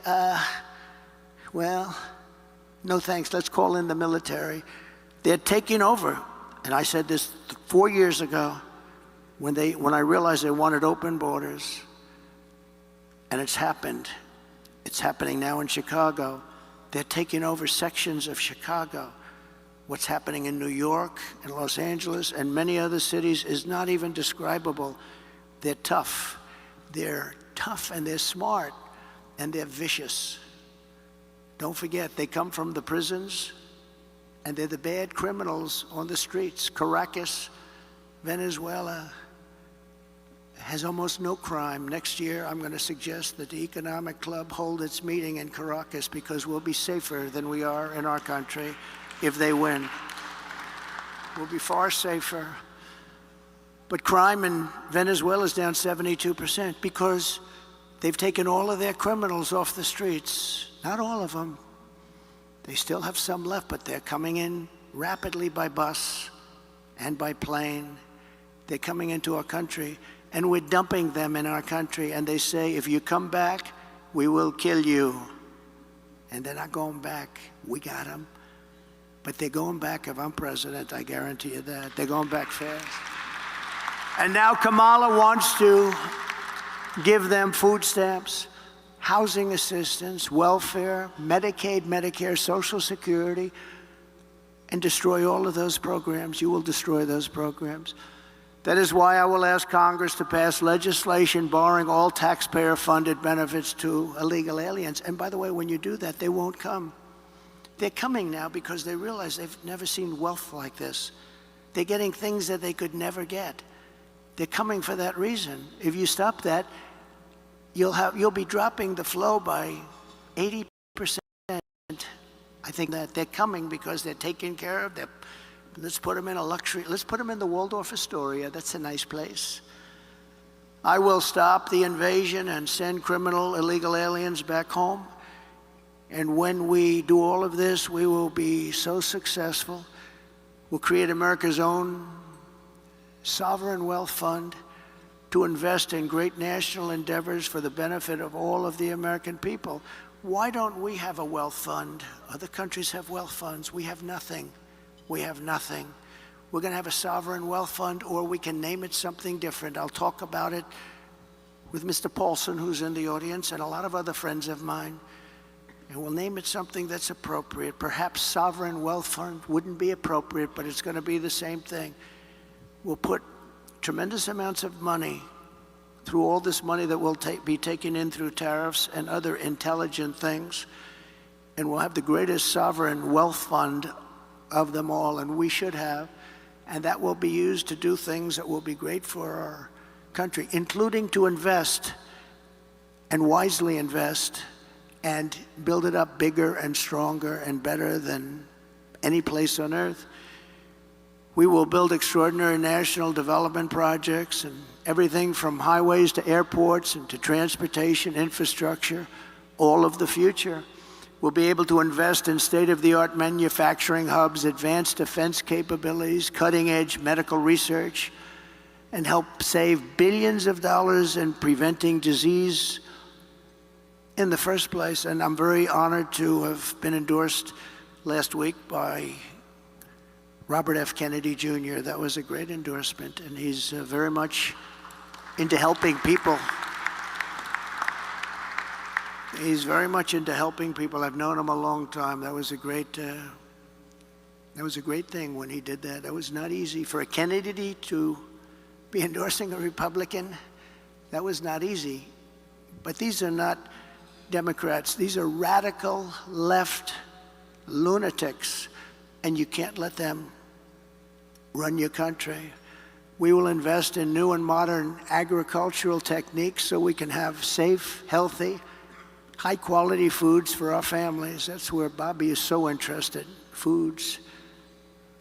Speaker 1: Well, no thanks, let's call in the military. They're taking over. And I said this 4 years ago when I realized they wanted open borders. And it's happened. It's happening now in Chicago. They're taking over sections of Chicago. What's happening in New York and Los Angeles and many other cities is not even describable. They're tough. They're tough and they're smart and they're vicious. Don't forget, they come from the prisons and they're the bad criminals on the streets. Caracas, Venezuela, has almost no crime. Next year, I'm going to suggest that the Economic Club hold its meeting in Caracas because we'll be safer than we are in our country if they win. We'll be far safer. But crime in Venezuela is down 72% because they've taken all of their criminals off the streets. Not all of them. They still have some left, but they're coming in rapidly by bus and by plane. They're coming into our country, and we're dumping them in our country. And they say, if you come back, we will kill you. And they're not going back. We got them. But they're going back if I'm president, I guarantee you that. They're going back fast. And now Kamala wants to give them food stamps, housing assistance, welfare, Medicaid, Medicare, Social Security, and destroy all of those programs. You will destroy those programs. That is why I will ask Congress to pass legislation barring all taxpayer-funded benefits to illegal aliens. And by the way, when you do that, they won't come. They're coming now because they realize they've never seen wealth like this. They're getting things that they could never get. They're coming for that reason. If you stop that, you'll be dropping the flow by 80%. I think that they're coming because they're taken care of. Let's put them in a luxury. Let's put them in the Waldorf Astoria. That's a nice place. I will stop the invasion and send criminal illegal aliens back home. And when we do all of this, we will be so successful. We'll create America's own sovereign wealth fund to invest in great national endeavors for the benefit of all of the American people. Why don't we have a wealth fund? Other countries have wealth funds. We have nothing. We have nothing. We're going to have a sovereign wealth fund, or we can name it something different. I'll talk about it with Mr. Paulson, who's in the audience, and a lot of other friends of mine. And we'll name it something that's appropriate. Perhaps sovereign wealth fund wouldn't be appropriate, but it's going to be the same thing. We'll put tremendous amounts of money through all this money that will be taken in through tariffs and other intelligent things, and we'll have the greatest sovereign wealth fund of them all, and we should have, and that will be used to do things that will be great for our country, including to invest and wisely invest and build it up bigger and stronger and better than any place on earth. We will build extraordinary national development projects, and everything from highways to airports and to transportation, infrastructure, all of the future. We'll be able to invest in state-of-the-art manufacturing hubs, advanced defense capabilities, cutting-edge medical research, and help save billions of dollars in preventing disease in the first place. And I'm very honored to have been endorsed last week by Robert F. Kennedy Jr. That was a great endorsement, and he's very much into helping people. He's very much into helping people. I've known him a long time. That was a great thing when he did that. That was not easy for a Kennedy to be endorsing a Republican. That was not easy. But these are not Democrats. These are radical left lunatics, and you can't let them run your country. We will invest in new and modern agricultural techniques so we can have safe, healthy, high-quality foods for our families. That's where Bobby is so interested, foods.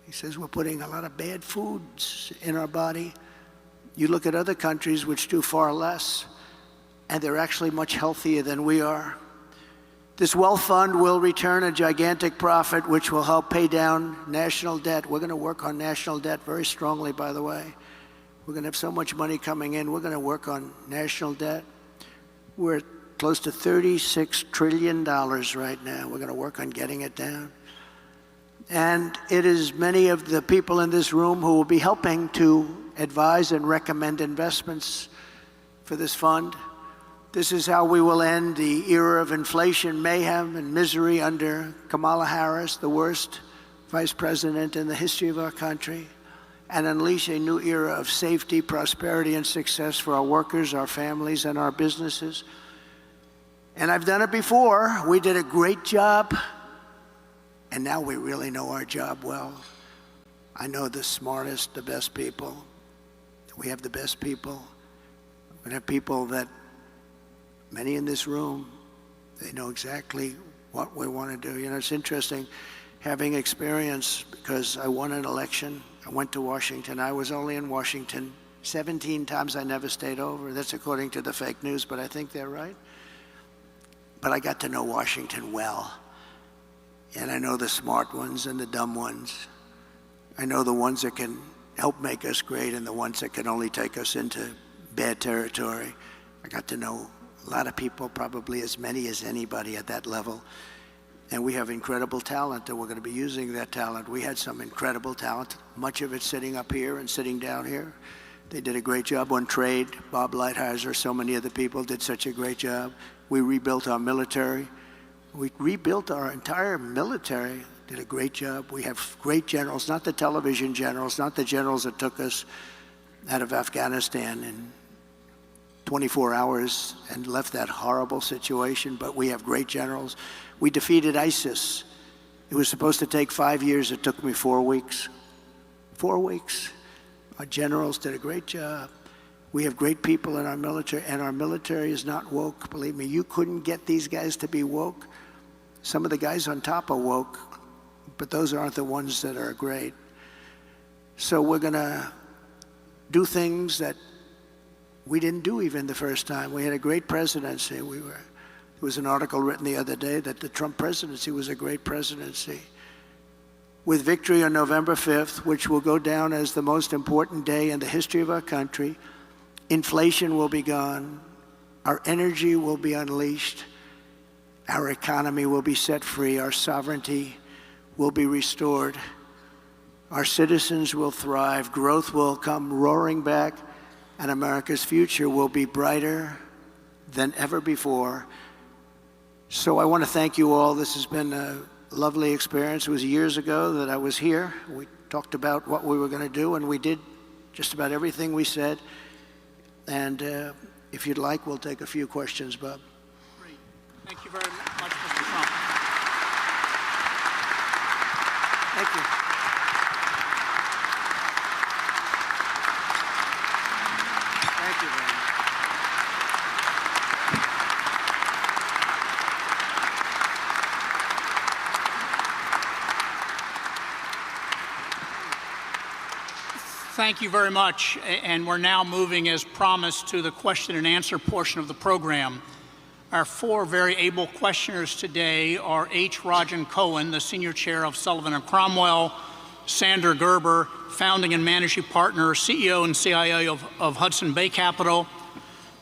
Speaker 1: He says we're putting a lot of bad foods in our body. You look at other countries which do far less, and they're actually much healthier than we are. This wealth fund will return a gigantic profit, which will help pay down national debt. We're going to work on national debt very strongly, by the way. We're going to have so much money coming in. We're going to work on national debt. We're at close to $36 trillion right now. We're going to work on getting it down. And it is many of the people in this room who will be helping to advise and recommend investments for this fund. This is how we will end the era of inflation, mayhem, and misery under Kamala Harris, the worst vice president in the history of our country, and unleash a new era of safety, prosperity, and success for our workers, our families, and our businesses. And I've done it before. We did a great job, and now we really know our job well. I know the smartest, the best people. We have the best people. We have people that many in this room, they know exactly what we want to do. You know, it's interesting having experience because I won an election. I went to Washington. I was only in Washington 17 times. I never stayed over. That's according to the fake news, but I think they're right. But I got to know Washington well. And I know the smart ones and the dumb ones. I know the ones that can help make us great and the ones that can only take us into bad territory. I got to know a lot of people, probably as many as anybody at that level. And we have incredible talent, and we're going to be using that talent. We had some incredible talent, much of it sitting up here and sitting down here. They did a great job on trade. Bob Lighthizer, so many of the people did such a great job. We rebuilt our military. We rebuilt our entire military, did a great job. We have great generals, not the television generals, not the generals that took us out of Afghanistan in 24 hours and left that horrible situation, but we have great generals. We defeated ISIS. It was supposed to take 5 years. It took me 4 weeks. 4 weeks. Our generals did a great job. We have great people in our military, and our military is not woke. Believe me, you couldn't get these guys to be woke. Some of the guys on top are woke, but those aren't the ones that are great. So we're going to do things that we didn't do even the first time. We had a great presidency. There was an article written the other day that the Trump presidency was a great presidency. With victory on November 5th, which will go down as the most important day in the history of our country, inflation will be gone, our energy will be unleashed, our economy will be set free, our sovereignty will be restored, our citizens will thrive, growth will come roaring back, and America's future will be brighter than ever before. So I want to thank you all. This has been a lovely experience. It was years ago that I was here. We talked about what we were going to do, and we did just about everything we said. And if you'd like, we'll take a few questions, Bob.
Speaker 2: Great. Thank you very much, Mr. Trump.
Speaker 1: Thank you. Thank you very much.
Speaker 2: Thank you very much. And we're now moving, as promised, to the question and answer portion of the program. Our four very able questioners today are H. Rajan Cohen, the Senior Chair of Sullivan & Cromwell, Sandra Gerber, Founding and Managing Partner, CEO and CIO of Hudson Bay Capital,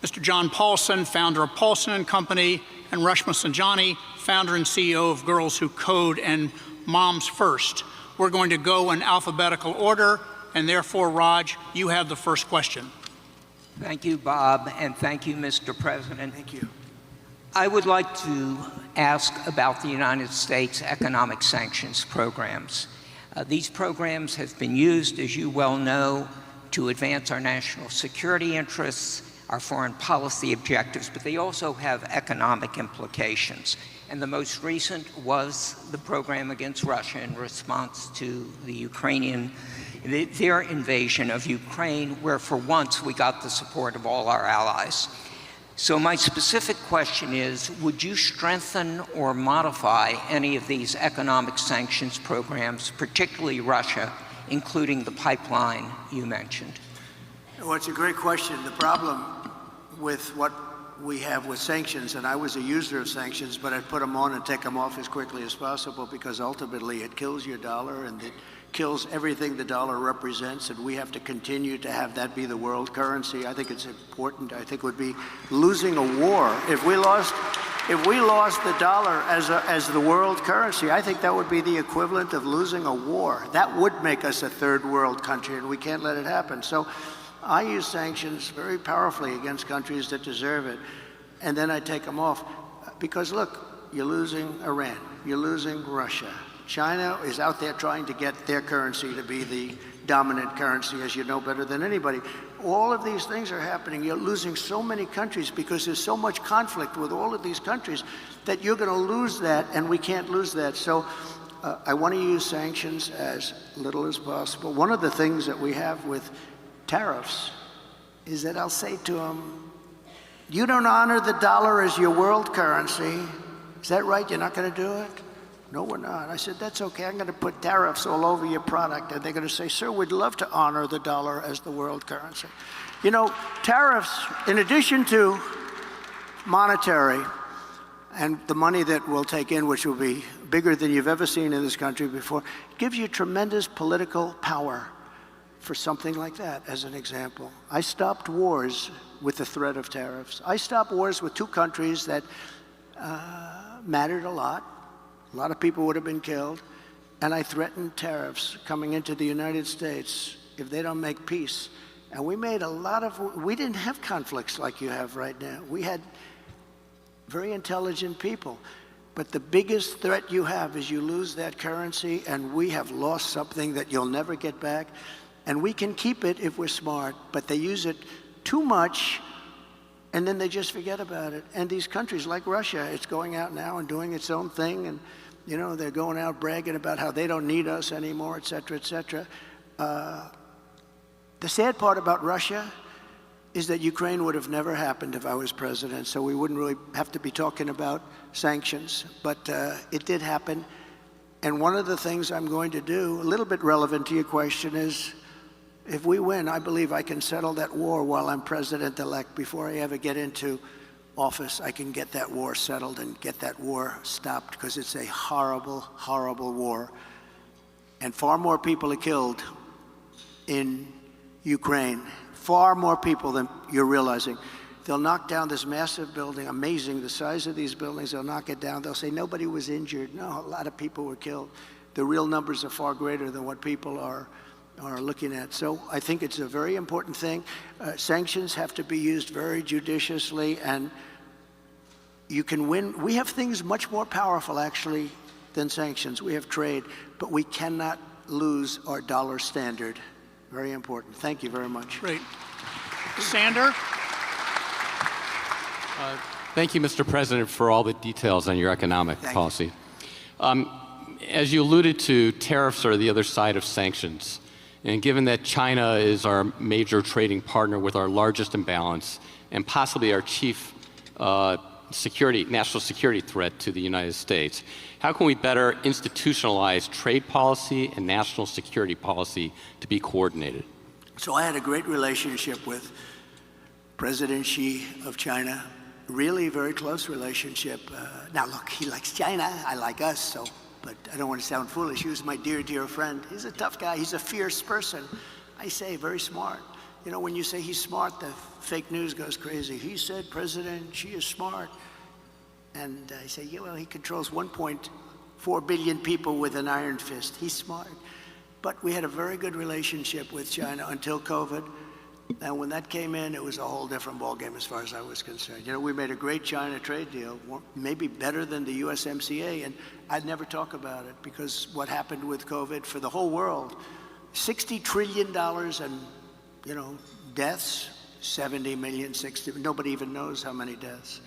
Speaker 2: Mr. John Paulson, founder of Paulson & Company, and Rashma Sanjani, founder and CEO of Girls Who Code and Moms First. We're going to go in alphabetical order, and therefore, Raj, you have the first question.
Speaker 3: Thank you, Bob, and thank you, Mr. President.
Speaker 1: Thank you.
Speaker 3: I would like to ask about the United States economic sanctions programs. These programs have been used, as you well know, to advance our national security interests, our foreign policy objectives, but they also have economic implications. And the most recent was the program against Russia in response to their invasion of Ukraine, where for once we got the support of all our allies. So my specific question is, would you strengthen or modify any of these economic sanctions programs, particularly Russia, including the pipeline you mentioned?
Speaker 1: Well, it's a great question. The problem with what we have with sanctions, and I was a user of sanctions, but I'd put them on and take them off as quickly as possible, because ultimately it kills your dollar and it kills everything the dollar represents, and we have to continue to have that be the world currency. I think it's important. I think it would be losing a war. If we lost the dollar as the world currency, I think that would be the equivalent of losing a war. That would make us a third world country, and we can't let it happen. So I use sanctions very powerfully against countries that deserve it, and then I take them off. Because look, you're losing Iran, you're losing Russia. China is out there trying to get their currency to be the dominant currency, as you know better than anybody. All of these things are happening. You're losing so many countries because there's so much conflict with all of these countries that you're going to lose that, and we can't lose that. So I want to use sanctions as little as possible. One of the things that we have with tariffs is that I'll say to them, you don't honor the dollar as your world currency. Is that right? You're not going to do it? No, we're not. I said, that's okay. I'm going to put tariffs all over your product. And they're going to say, sir, we'd love to honor the dollar as the world currency. You know, tariffs, in addition to monetary and the money that we'll take in, which will be bigger than you've ever seen in this country before, gives you tremendous political power for something like that, as an example. I stopped wars with the threat of tariffs. I stopped wars with two countries that mattered a lot. A lot of people would have been killed. And I threatened tariffs coming into the United States if they don't make peace. And we made a lot of, we didn't have conflicts like you have right now. We had very intelligent people. But the biggest threat you have is you lose that currency, and we have lost something that you'll never get back. And we can keep it if we're smart, but they use it too much, and then they just forget about it. And these countries like Russia, it's going out now and doing its own thing, and you know, they're going out bragging about how they don't need us anymore, et cetera, et cetera. The sad part about Russia is that Ukraine would have never happened if I was president, so we wouldn't really have to be talking about sanctions. But it did happen. And one of the things I'm going to do, a little bit relevant to your question, is if we win, I believe I can settle that war while I'm president-elect. Before I ever get into office, I can get that war settled and get that war stopped, because it's a horrible, horrible war. And far more people are killed in Ukraine, far more people than you're realizing. They'll knock down this massive building, amazing, the size of these buildings, they'll knock it down, they'll say nobody was injured. No, a lot of people were killed. The real numbers are far greater than what people are looking at. So I think it's a very important thing. Sanctions have to be used very judiciously, and you can win. We have things much more powerful, actually, than sanctions. We have trade, but we cannot lose our dollar standard. Very important. Thank you very much.
Speaker 2: Great. Sander?
Speaker 4: Thank you, Mr. President, for all the details on your economic policy. As you alluded to, tariffs are the other side of sanctions. And given that China is our major trading partner with our largest imbalance and possibly our chief national security threat to the United States, how can we better institutionalize trade policy and national security policy to be coordinated?
Speaker 1: So I had a great relationship with President Xi of China, really very close relationship. Now look, he likes China, I like us, so. But I don't want to sound foolish. He was my dear, dear friend. He's a tough guy. He's a fierce person. I say very smart. You know, when you say he's smart, the fake news goes crazy. He said President Xi is smart. And I say, yeah, well, he controls 1.4 billion people with an iron fist. He's smart. But we had a very good relationship with China until COVID. And when that came in, it was a whole different ballgame as far as I was concerned. You know, we made a great China trade deal, maybe better than the USMCA, and I'd never talk about it because what happened with COVID for the whole world, $60 trillion and, you know, deaths, 70 million, 60, nobody even knows how many deaths.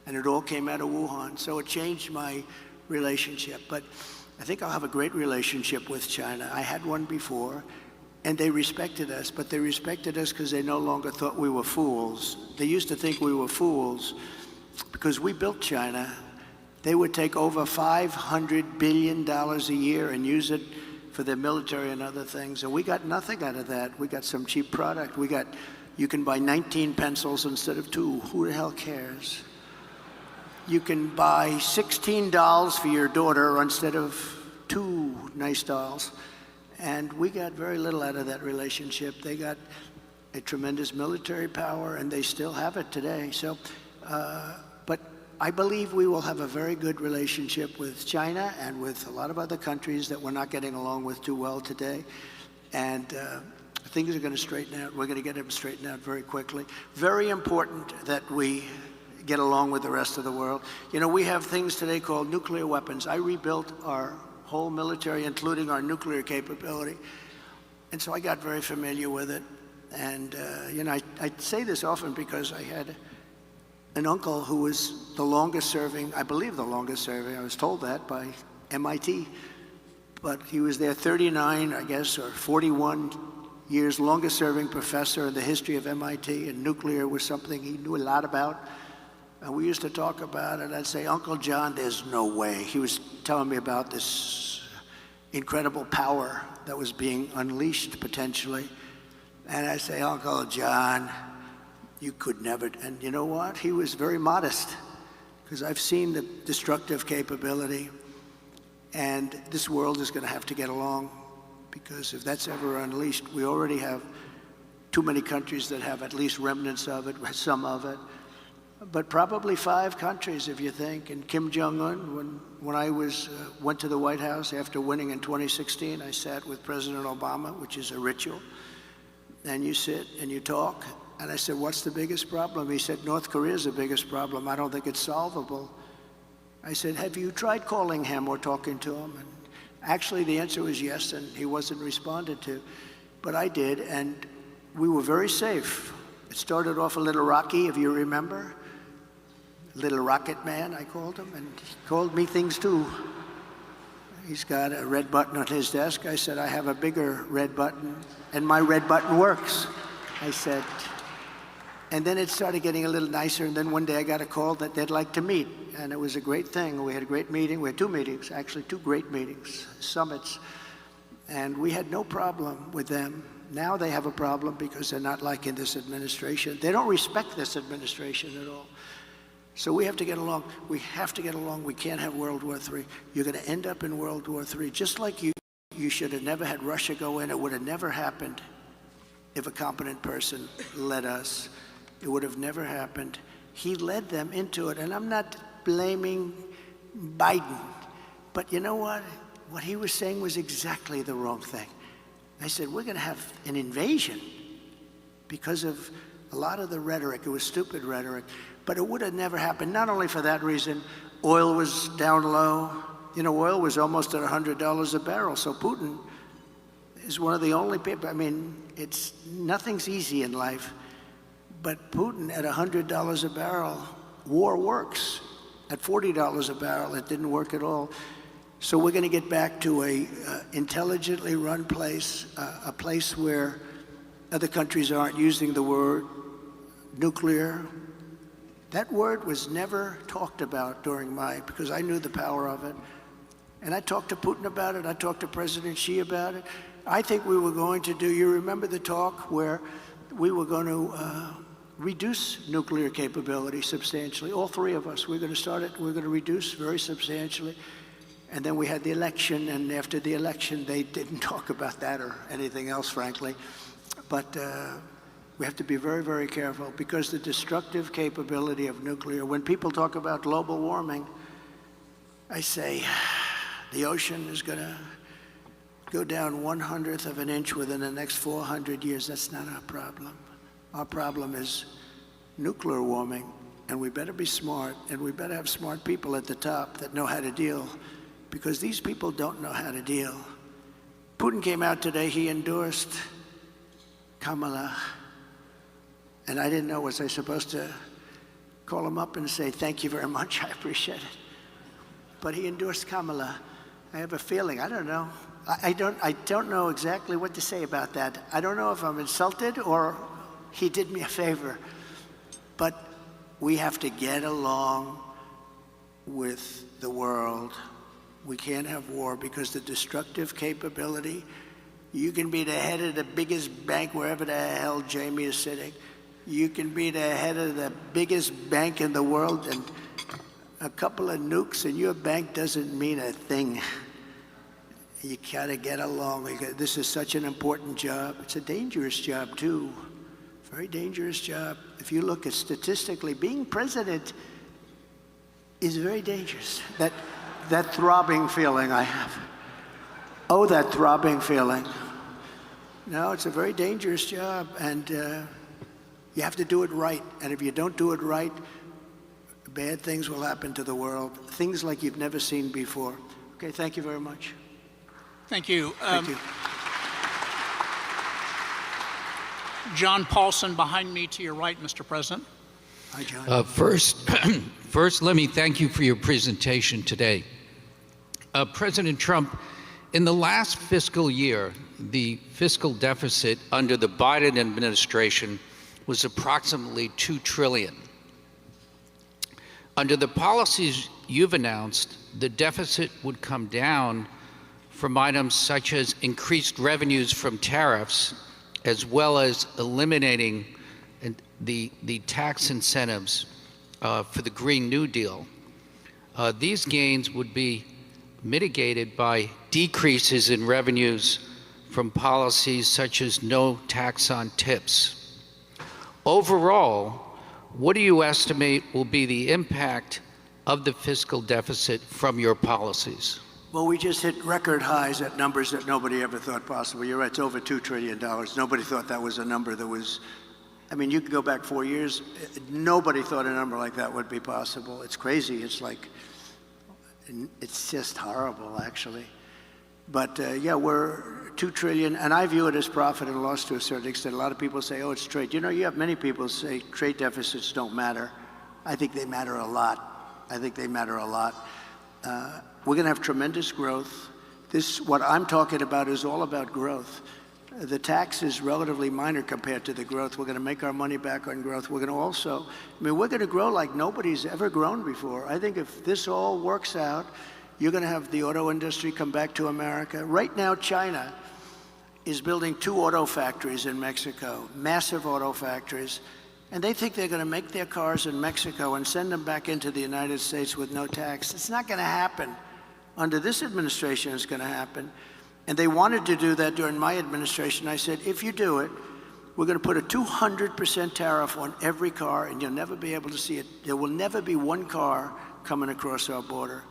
Speaker 1: And it all came out of Wuhan, so it changed my relationship. But I think I'll have a great relationship with China. I had one before. And they respected us, but they respected us because they no longer thought we were fools. They used to think we were fools because we built China. They would take over $500 billion a year and use it for their military and other things. And we got nothing out of that. We got some cheap product. You can buy 19 pencils instead of 2. Who the hell cares? You can buy 16 dolls for your daughter instead of 2 nice dolls. And we got very little out of that relationship. They got a tremendous military power, and they still have it today. So, but I believe we will have a very good relationship with China and with a lot of other countries that we're not getting along with too well today. And things are going to straighten out. We're going to get them straightened out very quickly. Very important that we get along with the rest of the world. You know, we have things today called nuclear weapons. I rebuilt our whole military, including our nuclear capability. And so I got very familiar with it. And, you know, I say this often because I had an uncle who was the longest serving, I believe the longest serving, I was told that by MIT, but he was there 39, I guess, or 41 years, longest serving professor in the history of MIT, and nuclear was something he knew a lot about. And we used to talk about it. I'd say, Uncle John, there's no way. He was telling me about this incredible power that was being unleashed potentially. And I say, Uncle John, you could never. And you know what? He was very modest, because I've seen the destructive capability. And this world is going to have to get along, because if that's ever unleashed, we already have too many countries that have at least remnants of it, some of it. But probably 5 countries, if you think. And Kim Jong-un, when I went to the White House after winning in 2016, I sat with President Obama, which is a ritual. And you sit and you talk. And I said, what's the biggest problem? He said, North Korea is the biggest problem. I don't think it's solvable. I said, have you tried calling him or talking to him? And actually, the answer was yes, and he wasn't responded to. But I did, and we were very safe. It started off a little rocky, if you remember. Little Rocket Man, I called him, and he called me things too. He's got a red button on his desk. I said, I have a bigger red button, and my red button works. I said, and then it started getting a little nicer, and then one day I got a call that they'd like to meet, and it was a great thing. We had a great meeting. We had 2 meetings, actually 2 great meetings, summits, and we had no problem with them. Now they have a problem because they're not liking this administration. They don't respect this administration at all. So we have to get along. We have to get along. We can't have World War III. You're going to end up in World War III. Just like you should have never had Russia go in. It would have never happened if a competent person led us. It would have never happened. He led them into it. And I'm not blaming Biden. But you know what? What he was saying was exactly the wrong thing. I said, we're going to have an invasion because of a lot of the rhetoric. It was stupid rhetoric. But it would have never happened, not only for that reason. Oil was down low. You know, oil was almost at $100 a barrel. So Putin is one of the only people. I mean, nothing's easy in life. But Putin at $100 a barrel, war works. At $40 a barrel, it didn't work at all. So we're going to get back to a intelligently run place, a place where other countries aren't using the word nuclear. That word was never talked about because I knew the power of it. And I talked to Putin about it. I talked to President Xi about it. I think we were going to do, you remember the talk where we were going to reduce nuclear capability substantially. All 3 of us, we're going to start it, we're going to reduce very substantially. And then we had the election, and after the election, they didn't talk about that or anything else, frankly. But we have to be very, very careful, because the destructive capability of nuclear, when people talk about global warming, I say the ocean is going to go down 1/100th of an inch within the next 400 years. That's not our problem. Our problem is nuclear warming, and we better be smart, and we better have smart people at the top that know how to deal, because these people don't know how to deal. Putin came out today, he endorsed Kamala, and I didn't know, was I supposed to call him up and say, thank you very much, I appreciate it. But he endorsed Kamala. I have a feeling, I don't know. I don't know exactly what to say about that. I don't know if I'm insulted or he did me a favor. But we have to get along with the world. We can't have war, because the destructive capability, you can be the head of the biggest bank wherever the hell Jamie is sitting. You can be the head of the biggest bank in the world, and a couple of nukes and your bank doesn't mean a thing. You gotta get along. This is such an important job. It's a dangerous job too. Very dangerous job. If you look at statistically, being president is very dangerous. That throbbing feeling I have. Oh, that throbbing feeling. No, it's a very dangerous job, and you have to do it right. And if you don't do it right, bad things will happen to the world. Things like you've never seen before. Okay, thank you very much.
Speaker 2: Thank you.
Speaker 1: Thank you.
Speaker 2: John Paulson behind me to your right, Mr. President.
Speaker 1: Hi, John.
Speaker 5: First, let me thank you for your presentation today. President Trump, in the last fiscal year, the fiscal deficit under the Biden administration was approximately $2 trillion. Under the policies you've announced, the deficit would come down from items such as increased revenues from tariffs, as well as eliminating the tax incentives for the Green New Deal. These gains would be mitigated by decreases in revenues from policies such as no tax on tips. Overall, what do you estimate will be the impact of the fiscal deficit from your policies?
Speaker 1: Well, we just hit record highs at numbers that nobody ever thought possible. You're right, it's over $2 trillion. Nobody thought that was a number that was, I mean, you could go back 4 years, nobody thought a number like that would be possible. It's crazy, it's like, it's just horrible, actually. But yeah, we're $2 trillion, and I view it as profit and loss to a certain extent. A lot of people say, oh, it's trade. You know, you have many people say trade deficits don't matter. I think they matter a lot. I think they matter a lot. We're going to have tremendous growth. What I'm talking about is all about growth. The tax is relatively minor compared to the growth. We're going to make our money back on growth. We're going to also, I mean, we're going to grow like nobody's ever grown before. I think if this all works out, you're going to have the auto industry come back to America. Right now, China is building 2 auto factories in Mexico, massive auto factories, and they think they're going to make their cars in Mexico and send them back into the United States with no tax. It's not going to happen. Under this administration, it's going to happen. And they wanted to do that during my administration. I said, if you do it, we're going to put a 200% tariff on every car, and you'll never be able to see it. There will never be one car coming across our border.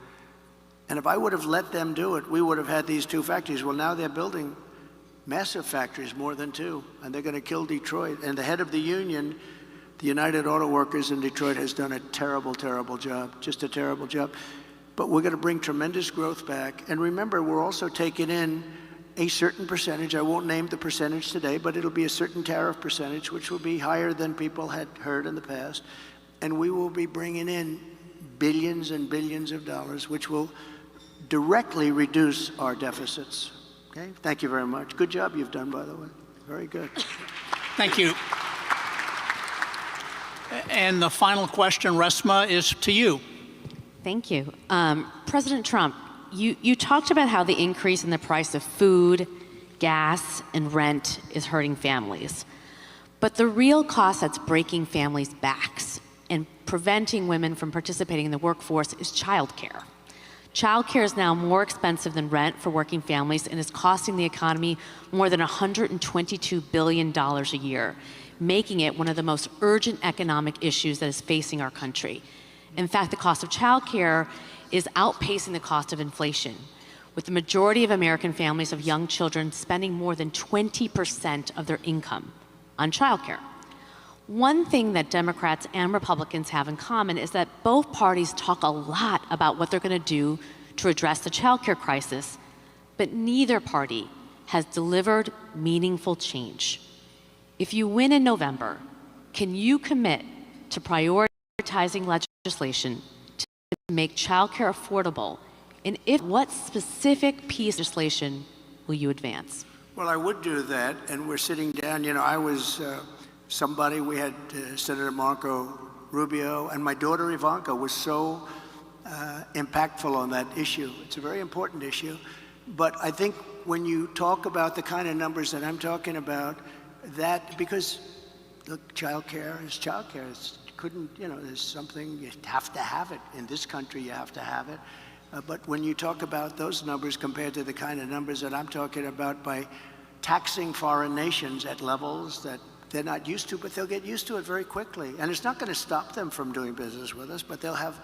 Speaker 1: And if I would have let them do it, we would have had these 2 factories. Well, now they're building massive factories, more than 2, and they're going to kill Detroit. And the head of the union, the United Auto Workers in Detroit, has done a terrible, terrible job, just a terrible job. But we're going to bring tremendous growth back. And remember, we're also taking in a certain percentage. I won't name the percentage today, but it'll be a certain tariff percentage, which will be higher than people had heard in the past. And we will be bringing in billions and billions of dollars, which will directly reduce our deficits. Okay? Thank you very much. Good job you've done, by the way. Very good.
Speaker 2: Thank you. And the final question, Resma, is to you.
Speaker 6: Thank you. President Trump, you talked about how the increase in the price of food, gas, and rent is hurting families. But the real cost that's breaking families' backs and preventing women from participating in the workforce is childcare. Childcare is now more expensive than rent for working families and is costing the economy more than $122 billion a year, making it one of the most urgent economic issues that is facing our country. In fact, the cost of childcare is outpacing the cost of inflation, with the majority of American families of young children spending more than 20% of their income on childcare. One thing that Democrats and Republicans have in common is that both parties talk a lot about what they're going to do to address the childcare crisis, but neither party has delivered meaningful change. If you win in November, can you commit to prioritizing legislation to make childcare affordable? And if what specific piece of legislation will you advance?
Speaker 1: Well, I would do that, and we're sitting down. You know, I was somebody, we had Senator Marco Rubio, and my daughter Ivanka was so impactful on that issue. It's a very important issue. But I think when you talk about the kind of numbers that I'm talking about, that, because look, childcare is childcare. There's something, you have to have it. In this country, you have to have it. But when you talk about those numbers compared to the kind of numbers that I'm talking about by taxing foreign nations at levels that they're not used to, but they'll get used to it very quickly. And it's not going to stop them from doing business with us, but they'll have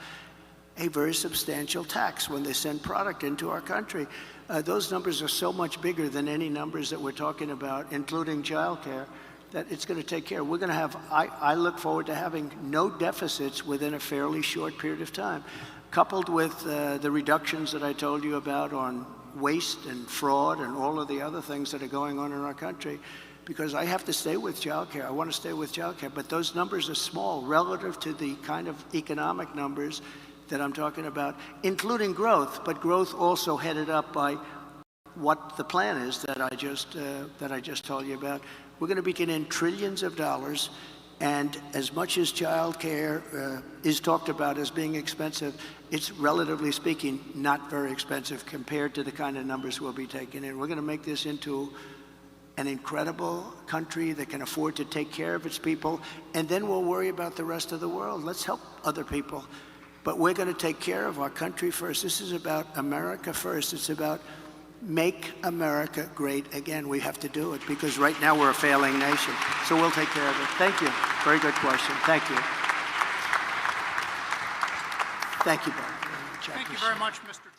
Speaker 1: a very substantial tax when they send product into our country. Those numbers are so much bigger than any numbers that we're talking about, including childcare, that it's going to take care. We're going to have, I look forward to having no deficits within a fairly short period of time, coupled with the reductions that I told you about on waste and fraud and all of the other things that are going on in our country. Because I have to stay with childcare. I want to stay with childcare, but those numbers are small relative to the kind of economic numbers that I'm talking about, including growth, but growth also headed up by what the plan is that I just told you about. We're going to be getting in trillions of dollars And as much as childcare is talked about as being expensive, it's relatively speaking not very expensive compared to the kind of numbers we'll be taking in. We're going to make this into an incredible country that can afford to take care of its people, and then we'll worry about the rest of the world. Let's help other people. But we're going to take care of our country first. This is about America first. It's about make America great again. We have to do it because right now we're a failing nation. So we'll take care of it. Thank you. Very good question. Thank you. Thank you, Bob.
Speaker 2: Thank you very much, Mr.